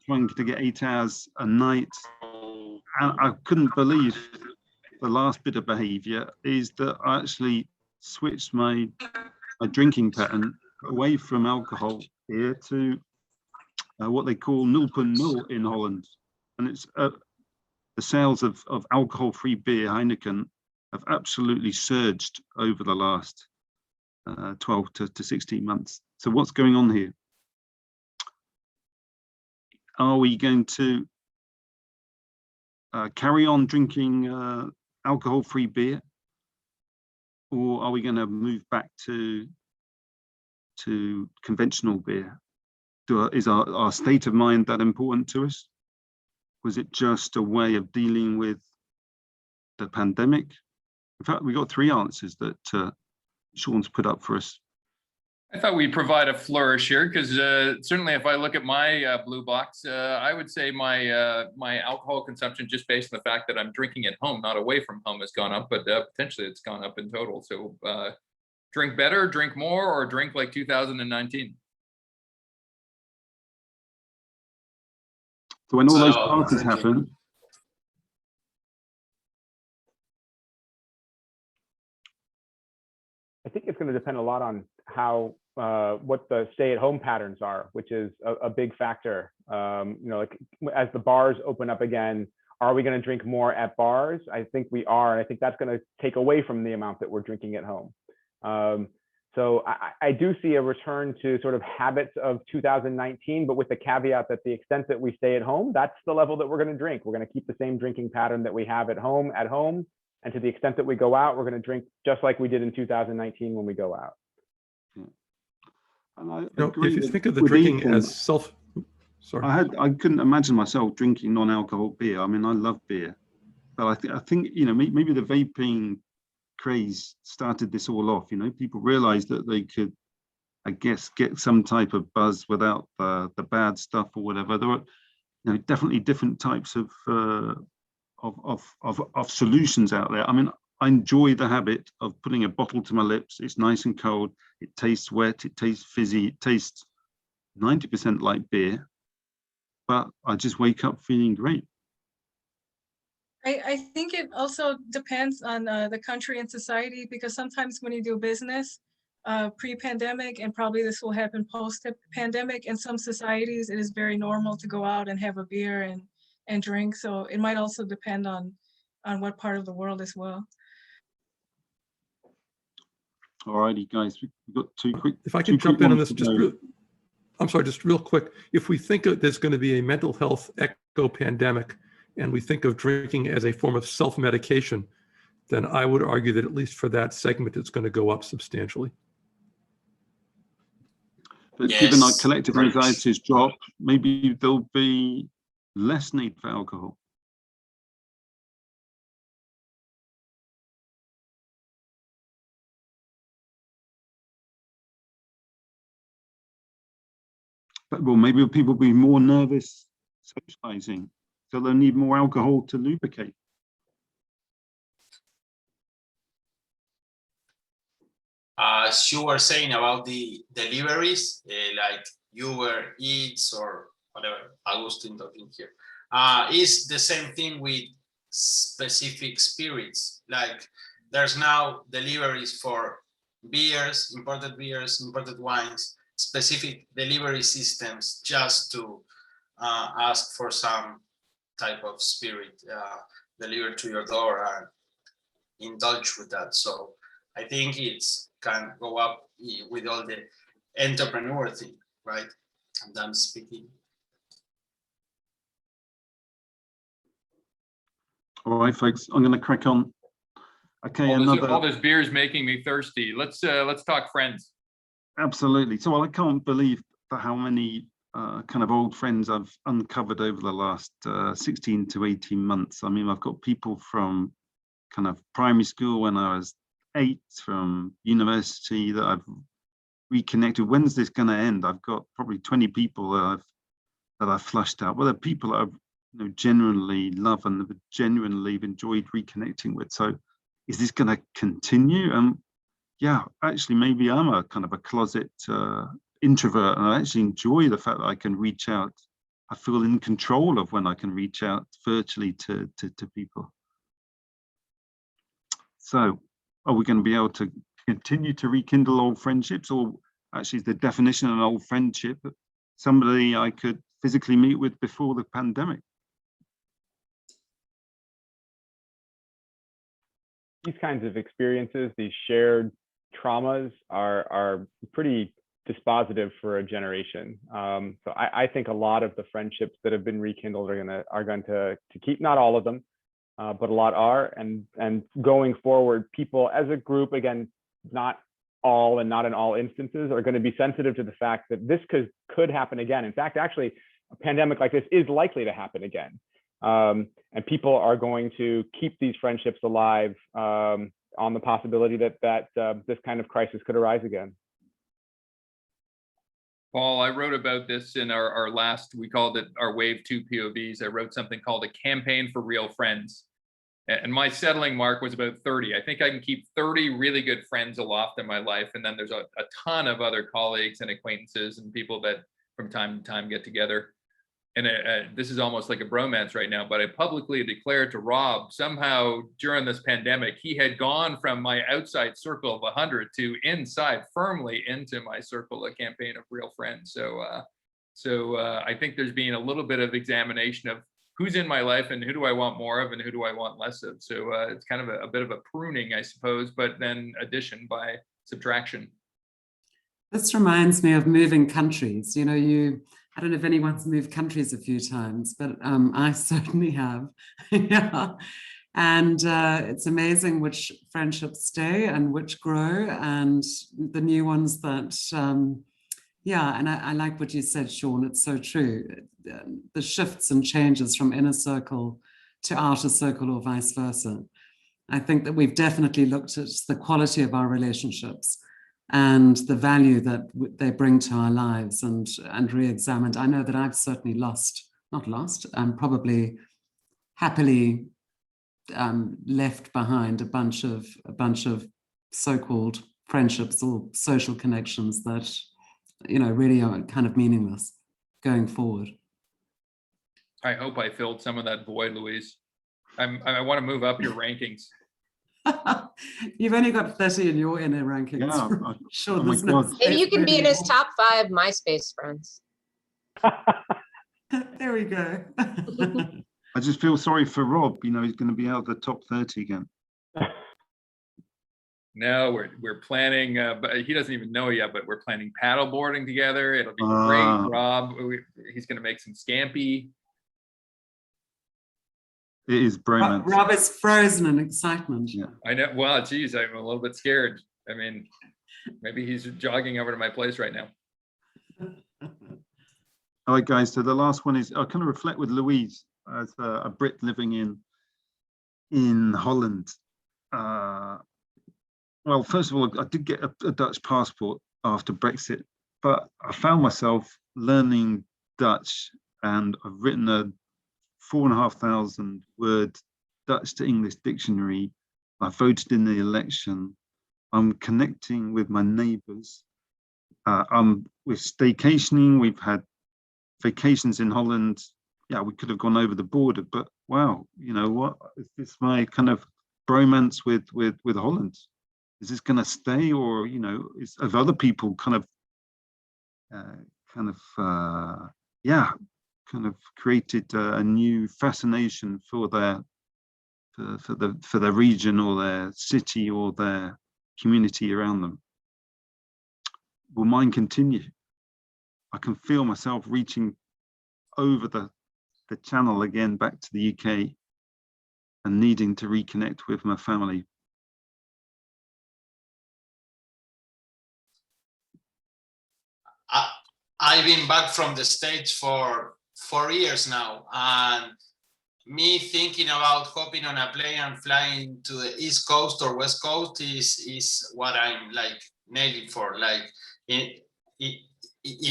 trying to get 8 hours a night. And I couldn't believe the last bit of behavior is that I actually switched my drinking pattern away from alcohol here to what they call 0.0 in Holland. And it's the sales of alcohol-free beer, Heineken, have absolutely surged over the last 12 to 16 months. So what's going on here? Are we going to carry on drinking alcohol-free beer? Or are we going to move back to conventional beer? Is our state of mind that important to us? Was it just a way of dealing with the pandemic? In fact, we got 3 answers that Sean's put up for us. I thought we'd provide a flourish here because certainly if I look at my blue box, I would say my alcohol consumption, just based on the fact that I'm drinking at home, not away from home, has gone up, but potentially it's gone up in total. So drink better, drink more, or drink like 2019. So when all those parties happen, I think it's going to depend a lot on how what the stay-at-home patterns are, which is a big factor. You know, like as the bars open up again, are we going to drink more at bars? I think we are, and I think that's going to take away from the amount that we're drinking at home. So I do see a return to sort of habits of 2019, but with the caveat that the extent that we stay at home, that's the level that we're going to drink. We're going to keep the same drinking pattern that we have at home, and to the extent that we go out, we're going to drink just like we did in 2019 when we go out. And if you think of the drinking Ethan, as sorry. I couldn't imagine myself drinking non-alcohol beer. I mean, I love beer, but I think, you know, maybe the vaping craze started this all off. You know, people realized that they could, I guess, get some type of buzz without the bad stuff or whatever. There are, you know, definitely different types of solutions out there. I mean, I enjoy the habit of putting a bottle to my lips. It's nice and cold. It tastes wet. It tastes fizzy. It tastes 90% like beer, but I just wake up feeling great. I think it also depends on the country and society, because sometimes when you do business pre-pandemic, and probably this will happen post-pandemic, in some societies it is very normal to go out and have a beer and drink. So it might also depend on what part of the world as well. All righty, guys, we've got two quick. If I can jump in on this, just real quick. If we think there's going to be a mental health echo pandemic, and we think of drinking as a form of self-medication, then I would argue that at least for that segment, it's going to go up substantially. But given our collective anxieties drop, maybe there'll be less need for alcohol. But well, maybe people will be more nervous socializing, so they'll need more alcohol to lubricate. As you were saying about the deliveries, like Uber Eats or whatever, Agustin talking here, is the same thing with specific spirits. Like there's now deliveries for beers, imported wines, specific delivery systems just to ask for some type of spirit delivered to your door and indulge with that. So I think it's can go up with all the entrepreneur thing, right? And I'm speaking. All right, folks, I'm going to crack on. Okay, all this beer is making me thirsty. Let's talk Friends. Absolutely. So, well, I can't believe how many kind of old friends I've uncovered over the last 16 to 18 months. I mean, I've got people from kind of primary school when I was 8, from university that I've reconnected. When's this going to end? I've got probably 20 people that I've flushed out. Well, they're people that I've genuinely love and genuinely enjoyed reconnecting with. So, is this going to continue? Yeah, actually, maybe I'm a kind of a closet introvert, and I actually enjoy the fact that I can reach out. I feel in control of when I can reach out virtually to people. So, are we going to be able to continue to rekindle old friendships, or actually is the definition of an old friendship somebody I could physically meet with before the pandemic? These kinds of experiences, these shared traumas are pretty dispositive for a generation. So I think a lot of the friendships that have been rekindled are going to keep, not all of them, but a lot are. And going forward, people as a group, again, not all and not in all instances, are going to be sensitive to the fact that this could happen again. In fact, actually, a pandemic like this is likely to happen again. And people are going to keep these friendships alive on the possibility that this kind of crisis could arise again. Paul, I wrote about this in our last, we called it our Wave 2 POVs. I wrote something called a campaign for real friends. And my settling mark was about 30. I think I can keep 30 really good friends aloft in my life. And then there's a ton of other colleagues and acquaintances and people that from time to time get together. and this is almost like a bromance right now, but I publicly declared to Rob somehow during this pandemic, he had gone from my outside circle of 100 to inside firmly into my circle, a campaign of real friends. So I think there's been a little bit of examination of who's in my life and who do I want more of and who do I want less of. So it's kind of a bit of a pruning, I suppose, but then addition by subtraction. This reminds me of moving countries. You know, I don't know if anyone's moved countries a few times, but I certainly have. Yeah. And it's amazing which friendships stay and which grow, and the new ones that, yeah, and I like what you said, Sean, it's so true. The shifts and changes from inner circle to outer circle or vice versa. I think that we've definitely looked at the quality of our relationships and the value that they bring to our lives and re-examined. I know that I've certainly probably happily left behind a bunch of so-called friendships or social connections that, you know, really are kind of meaningless going forward. I hope I filled some of that void, Louise. I want to move up your rankings. You've only got 30 in your inner rankings. Yeah, sure. Oh my God. Maybe you can be in his top 5 MySpace friends. There we go. I just feel sorry for Rob. You know, he's going to be out of the top 30 again. No, we're planning, but he doesn't even know yet, but we're planning paddleboarding together. It'll be great, Rob. He's going to make some scampi. It is bromance. Rob is frozen in excitement. Yeah. I know. Well, geez, I'm a little bit scared. I mean, maybe he's jogging over to my place right now. All right, guys. So the last one is I kind of reflect with Louise as a Brit living in Holland. Well, first of all, I did get a Dutch passport after Brexit, but I found myself learning Dutch, and I've written a 4,500 word Dutch to English dictionary. I voted in the election. I'm connecting with my neighbours. We're staycationing. We've had vacations in Holland. Yeah, we could have gone over the border, but wow, you know what? Is this my kind of bromance with Holland? Is this going to stay, or you know, have other people kind of created a new fascination for their region or their city or their community around them? Will mine continue? I can feel myself reaching over the channel again back to the UK and needing to reconnect with my family. I've been back from the States for 4 years now, and me thinking about hopping on a plane and flying to the East Coast or West Coast is what I'm like nailing for. Like in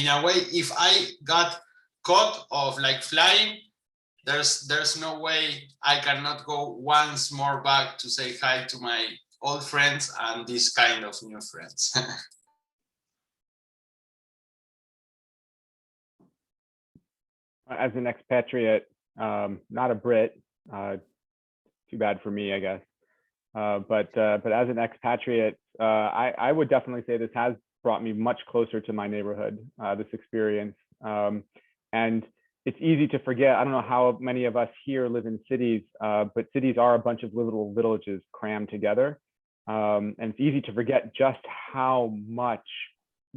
a way, if I got caught of like flying, there's no way I cannot go once more back to say hi to my old friends and this kind of new friends. As an expatriate, not a Brit, too bad for me, I guess. But as an expatriate, I would definitely say this has brought me much closer to my neighborhood, this experience. And it's easy to forget. I don't know how many of us here live in cities, but cities are a bunch of little villages crammed together. And it's easy to forget just how much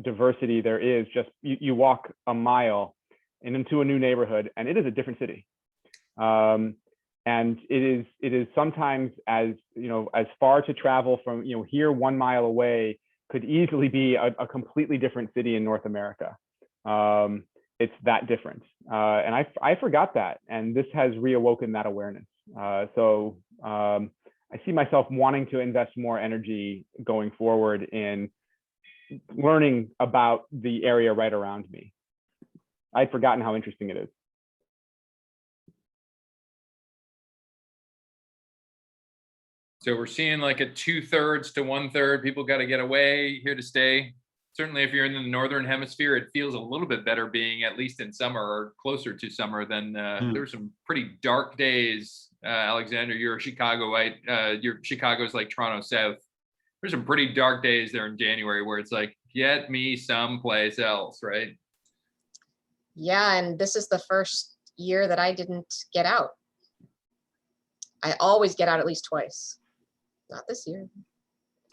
diversity there is. Just you walk a mile and into a new neighborhood, and it is a different city. And it is sometimes as far to travel from here 1 mile away could easily be a completely different city in North America. It's that different, and I forgot that, and this has reawoken that awareness. So I see myself wanting to invest more energy going forward in learning about the area right around me. I'd forgotten how interesting it is. So we're seeing like a 2/3 to 1/3. People got to get away, here to stay. certainly if you're in the Northern Hemisphere, it feels a little bit better being at least in summer or closer to summer than there's some pretty dark days. Alexandra, you're a Chicagoite. Chicago's like Toronto South. There's some pretty dark days there in January where it's like, get me someplace else, right? Yeah, and this is the first year that I didn't get out. I always get out at least twice. Not this year.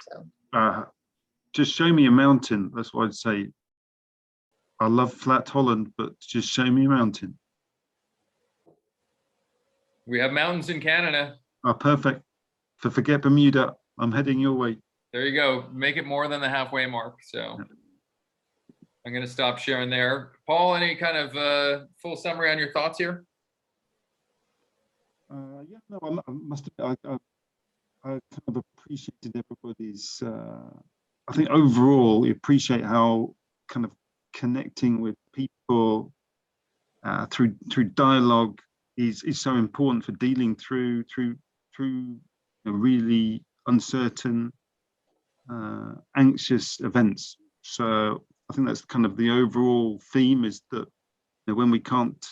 So. Just show me a mountain. That's what I'd say. I love flat Holland, but just show me a mountain. We have mountains in Canada. Oh, perfect. Forget Bermuda. I'm heading your way. There you go. Make it more than the halfway mark. So I'm going to stop sharing there. Paul, any kind of full summary on your thoughts here? Yeah, no, I must admit, I kind of appreciated everybody's. I think overall, we appreciate how kind of connecting with people through dialogue is so important for dealing through really uncertain, anxious events. So I think that's kind of the overall theme, is that when we can't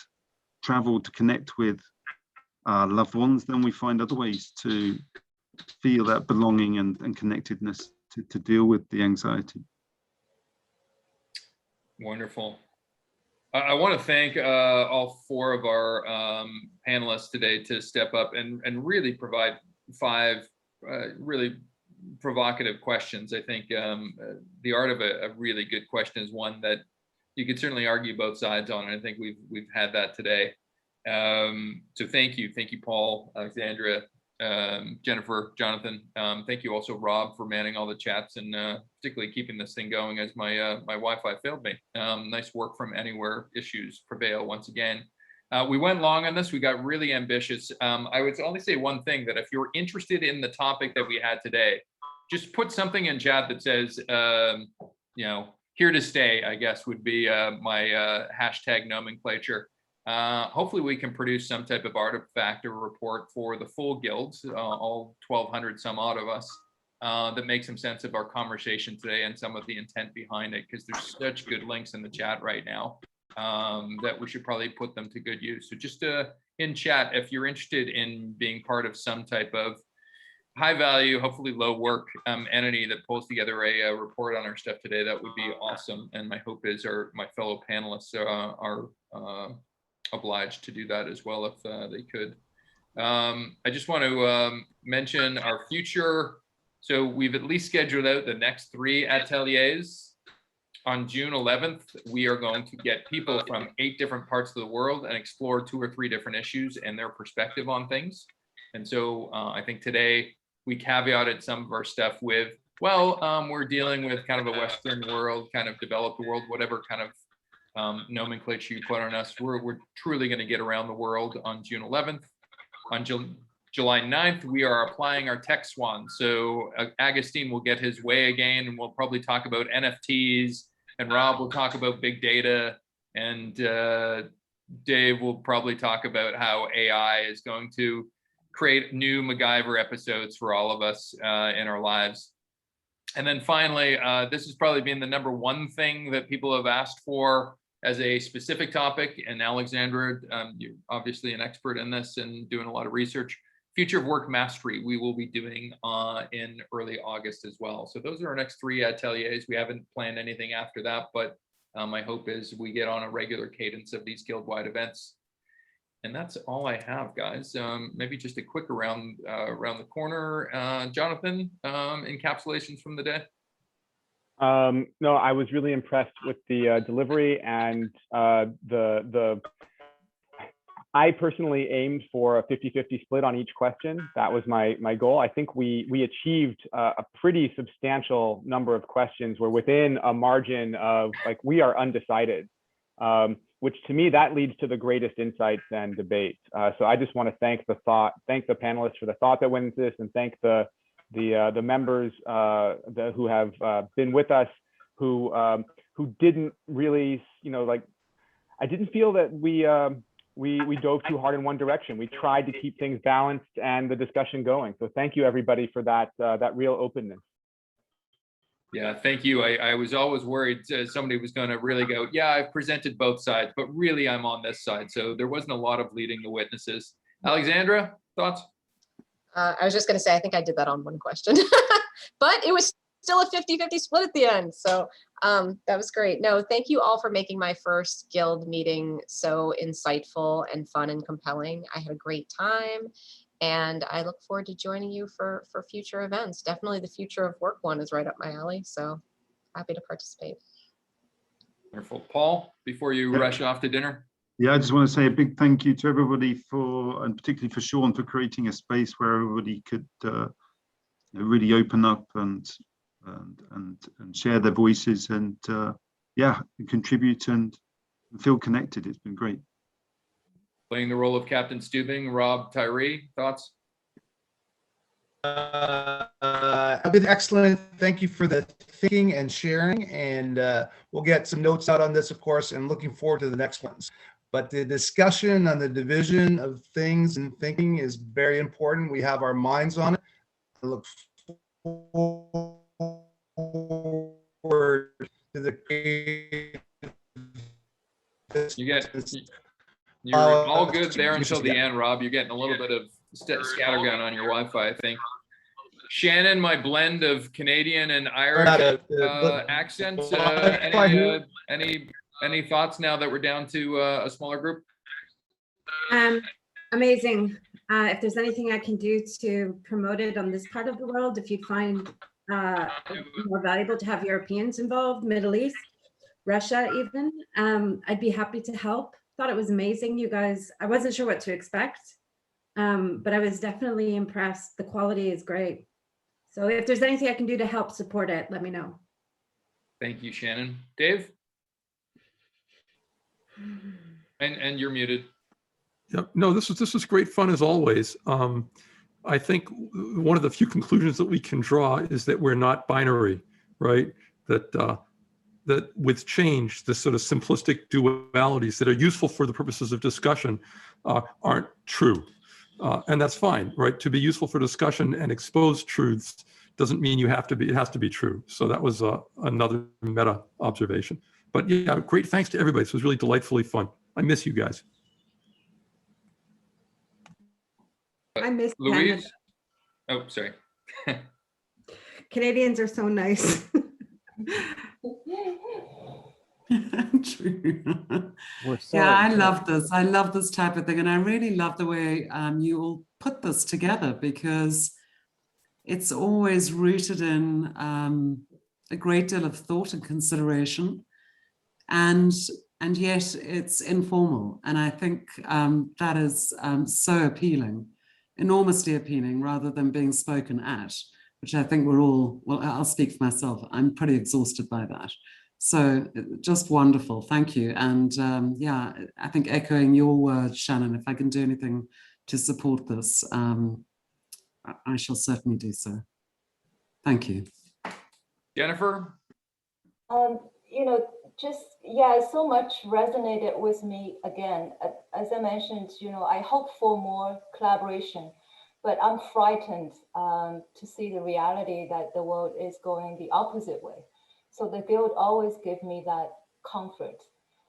travel to connect with our loved ones, then we find other ways to feel that belonging and connectedness to deal with the anxiety. Wonderful. I want to thank all four of our panelists today to step up and really provide 5 really provocative questions. I think the art of a really good question is one that you could certainly argue both sides on, and I think we've had that today. So thank you, Paul, Alexandra, Jennifer, Jonathan. Thank you also, Rob, for manning all the chats and particularly keeping this thing going as my Wi-Fi failed me. Nice work from anywhere. Issues prevail once again. We went long on this. We got really ambitious. I would only say one thing, that if you're interested in the topic that we had today, just put something in chat that says, here to stay, I guess would be my hashtag nomenclature. Hopefully we can produce some type of artifact or report for the full guilds, all 1,200 some odd of us, that makes some sense of our conversation today and some of the intent behind it, because there's such good links in the chat right now that we should probably put them to good use. So just in chat, if you're interested in being part of some type of high value, hopefully low work entity that pulls together a report on our stuff today, that would be awesome. And my hope is my fellow panelists are obliged to do that as well if they could. I just want to mention our future. So we've at least scheduled out the next 3 ateliers. On June 11th, we are going to get people from 8 different parts of the world and explore 2 or 3 different issues and their perspective on things. And so I think today we caveated some of our stuff with, we're dealing with kind of a Western world, kind of developed world, whatever kind of nomenclature you put on us. We're truly going to get around the world on June 11th. On July 9th, we are applying our tech Swan. So Agustin will get his way again, and we'll probably talk about NFTs, and Rob will talk about big data, and Dave will probably talk about how AI is going to create new MacGyver episodes for all of us in our lives. And then finally, this has probably been the #1 thing that people have asked for as a specific topic. And Alexandra, you're obviously an expert in this and doing a lot of research. Future of Work Mastery, we will be doing in early August as well. So those are our next 3 ateliers. We haven't planned anything after that, but my hope is we get on a regular cadence of these guild-wide events. And that's all I have, guys. Maybe just a quick around the corner. Jonathan, encapsulations from the day? No, I was really impressed with the delivery, and I personally aimed for a 50-50 split on each question. That was my goal. I think we achieved a pretty substantial number of questions. We're within a margin of, like, we are undecided, which to me, that leads to the greatest insights and debate. So I just want to thank the panelists for the thought that went into this, and thank the members who have been with us, who didn't really, I didn't feel that we dove too hard in one direction. We tried to keep things balanced and the discussion going. So thank you, everybody, for that real openness. Yeah, thank you. I was always worried somebody was going to really go, yeah, I've presented both sides, but really I'm on this side. So there wasn't a lot of leading the witnesses. Alexandra, thoughts? I was just going to say, I think I did that on one question, but it was still a 50-50 split at the end. So that was great. No, thank you all for making my first guild meeting so insightful and fun and compelling. I had a great time. And I look forward to joining you for future events. Definitely the future of work one is right up my alley. So happy to participate. Wonderful. Paul, before you rush off to dinner. Yeah, I just want to say a big thank you to everybody and particularly for Sean for creating a space where everybody could really open up and share their voices and yeah, contribute and feel connected. It's been great. Playing the role of Captain Stubing, Rob, Tyrie, thoughts? I've been excellent. Thank you for the thinking and sharing, and we'll get some notes out on this, of course, and looking forward to the next ones. But the discussion on the division of things and thinking is very important. We have our minds on it. I look forward to the You're all good there until the end, Rob. You're getting a little bit of scattergun on your Wi-Fi, I think. Shannon, my blend of Canadian and Irish accent. Any thoughts now that we're down to a smaller group? Amazing. If there's anything I can do to promote it on this part of the world, if you find more valuable to have Europeans involved, Middle East, Russia even, I'd be happy to help. Thought it was amazing, you guys. I wasn't sure what to expect, but I was definitely impressed. The quality is great. So if there's anything I can do to help support it, let me know. Thank you, Shannon. Dave? And you're muted. Yep. No, this is great fun as always. I think one of the few conclusions that we can draw is that we're not binary, right? That with change, the sort of simplistic dualities that are useful for the purposes of discussion aren't true. And that's fine, right? To be useful for discussion and expose truths doesn't mean it has to be true. So that was another meta observation. But yeah, great thanks to everybody. This was really delightfully fun. I miss you guys. I miss Louise? Canada. Oh, sorry. Canadians are so nice. True. Yeah, I love this. I love this type of thing. And I really love the way you all put this together, because it's always rooted in a great deal of thought and consideration. And yet it's informal. And I think that is so appealing, enormously appealing, rather than being spoken at, which I think we're all, well, I'll speak for myself. I'm pretty exhausted by that. So just wonderful. Thank you. And yeah, I think echoing your words, Shannon, if I can do anything to support this, I shall certainly do so. Thank you. Jennifer? You know, yeah, so much resonated with me again. As I mentioned, you know, I hope for more collaboration, but I'm frightened to see the reality that the world is going the opposite way. So the Guild always give me that comfort.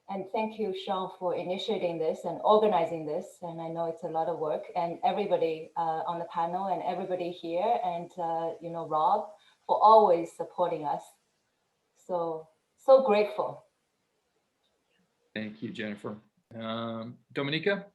And thank you, Sean, for initiating this and organizing this. And I know it's a lot of work, and everybody on the panel and everybody here, and you know, Rob, for always supporting us. So grateful. Thank you, Jennifer. Dominica?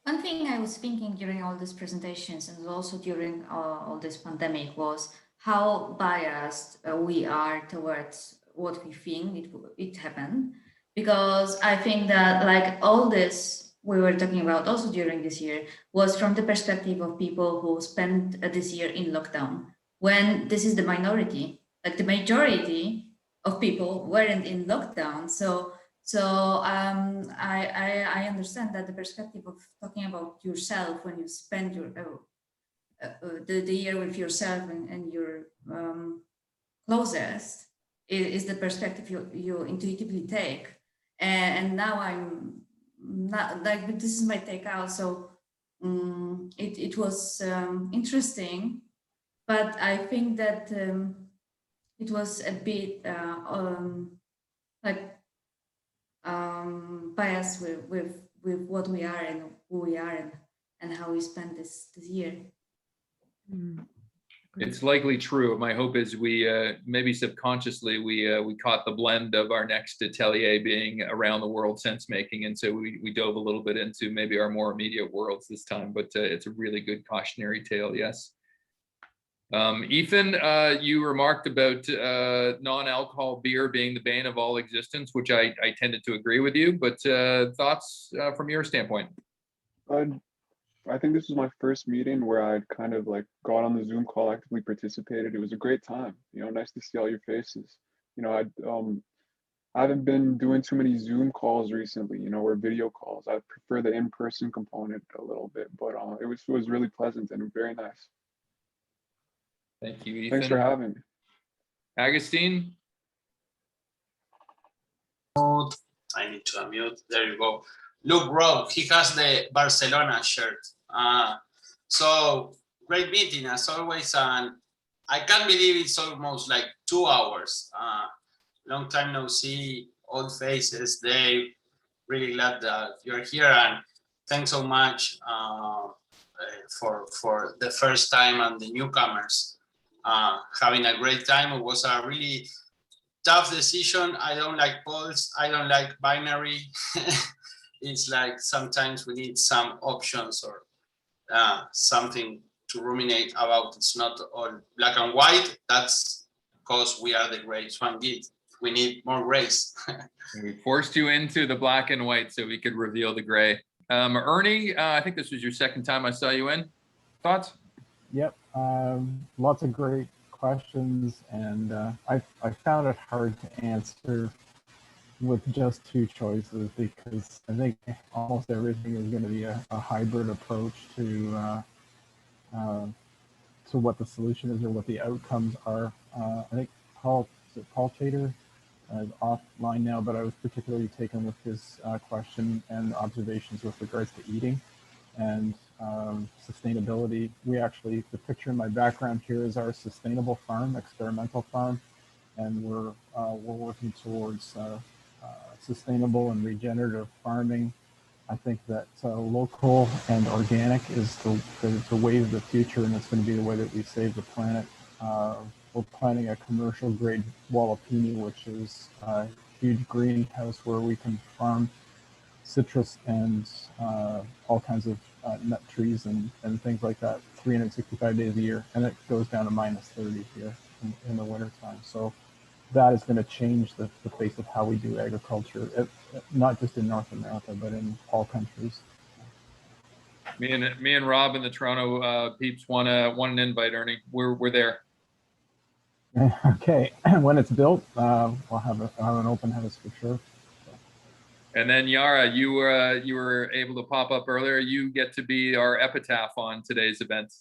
One thing I was thinking during all these presentations and also during all this pandemic was how biased we are towards what we think it happened. Because I think that like all this we were talking about also during this year was from the perspective of people who spent this year in lockdown, when this is the minority. Like the majority of people weren't in lockdown. So I understand that the perspective of talking about yourself when you spend your the year with yourself and your closest is the perspective you intuitively take. And now I'm not like, this is my take out. So it was interesting, but I think that it was a bit biased with what we are and who we are and how we spent this year. It's likely true. My hope is we maybe subconsciously we caught the blend of our next atelier being around the world sense making, and so we dove a little bit into maybe our more immediate worlds this time. But it's a really good cautionary tale. Yes. Ethan, you remarked about non-alcohol beer being the bane of all existence, which I tended to agree with you. But thoughts from your standpoint? I think this was my first meeting where I kind of like got on the Zoom call, actively participated. It was a great time, nice to see all your faces. I haven't been doing too many Zoom calls recently, or video calls. I prefer the in-person component a little bit, but it was really pleasant and very nice. Thank you, Ethan. Thanks for having me. Agustin? I need to unmute. There you go. Look, Rob, he has the Barcelona shirt. So great meeting as always. And I can't believe it's almost like 2 hours. Long time no see, old faces. They really glad that you're here. And thanks so much for the first time and the newcomers having a great time. It was a really tough decision. I don't like polls. I don't like binary. It's like sometimes we need some options or something to ruminate about. It's not all black and white. That's because we are the gray Swan Guild. We need more grays. We forced you into the black and white so we could reveal the gray. Ernie, I think this was your second time I saw you in. Thoughts? Yep, lots of great questions, and I found it hard to answer with just two choices because I think almost everything is going to be a hybrid approach to what the solution is or what the outcomes are. I think Paul Chater is offline now, but I was particularly taken with his question and observations with regards to eating and sustainability. The picture in my background here is our sustainable farm, experimental farm, and we're working towards sustainable and regenerative farming. I think that local and organic is the way of the future, and it's going to be the way that we save the planet. We're planning a commercial grade Wallapini, which is a huge greenhouse where we can farm citrus and all kinds of nut trees and things like that 365 days a year, and it goes down to -30 here in the wintertime. So that is going to change the face of how we do agriculture, not just in North America, but in all countries. Me and Rob and the Toronto peeps want an invite, Ernie. We're there. Okay, when it's built, we'll have an open house for sure. And then Yara, you were able to pop up earlier. You get to be our epitaph on today's event.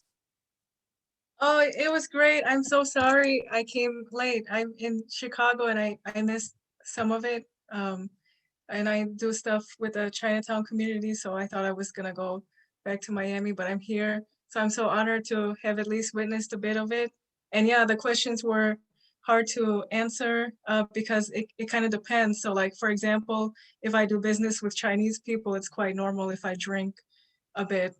Oh, it was great. I'm so sorry I came late. I'm in Chicago and I missed some of it. And I do stuff with the Chinatown community, so I thought I was gonna go back to Miami, but I'm here. So I'm so honored to have at least witnessed a bit of it. And yeah, the questions were hard to answer because it kind of depends. So like, for example, if I do business with Chinese people, it's quite normal if I drink a bit.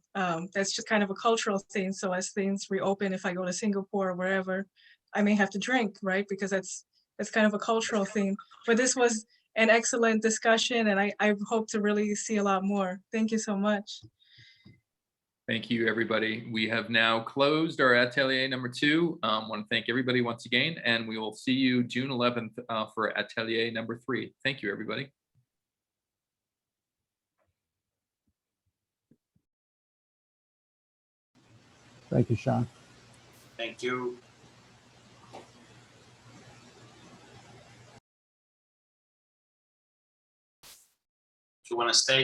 That's just kind of a cultural thing. So as things reopen, if I go to Singapore or wherever, I may have to drink, right? Because that's kind of a cultural thing. But this was an excellent discussion, and I hope to really see a lot more. Thank you so much. Thank you, everybody. We have now closed our Atelier number 2. I want to thank everybody once again, and we will see you June 11th for Atelier number 3. Thank you, everybody. Thank you, Sean. Thank you. If you want to stay.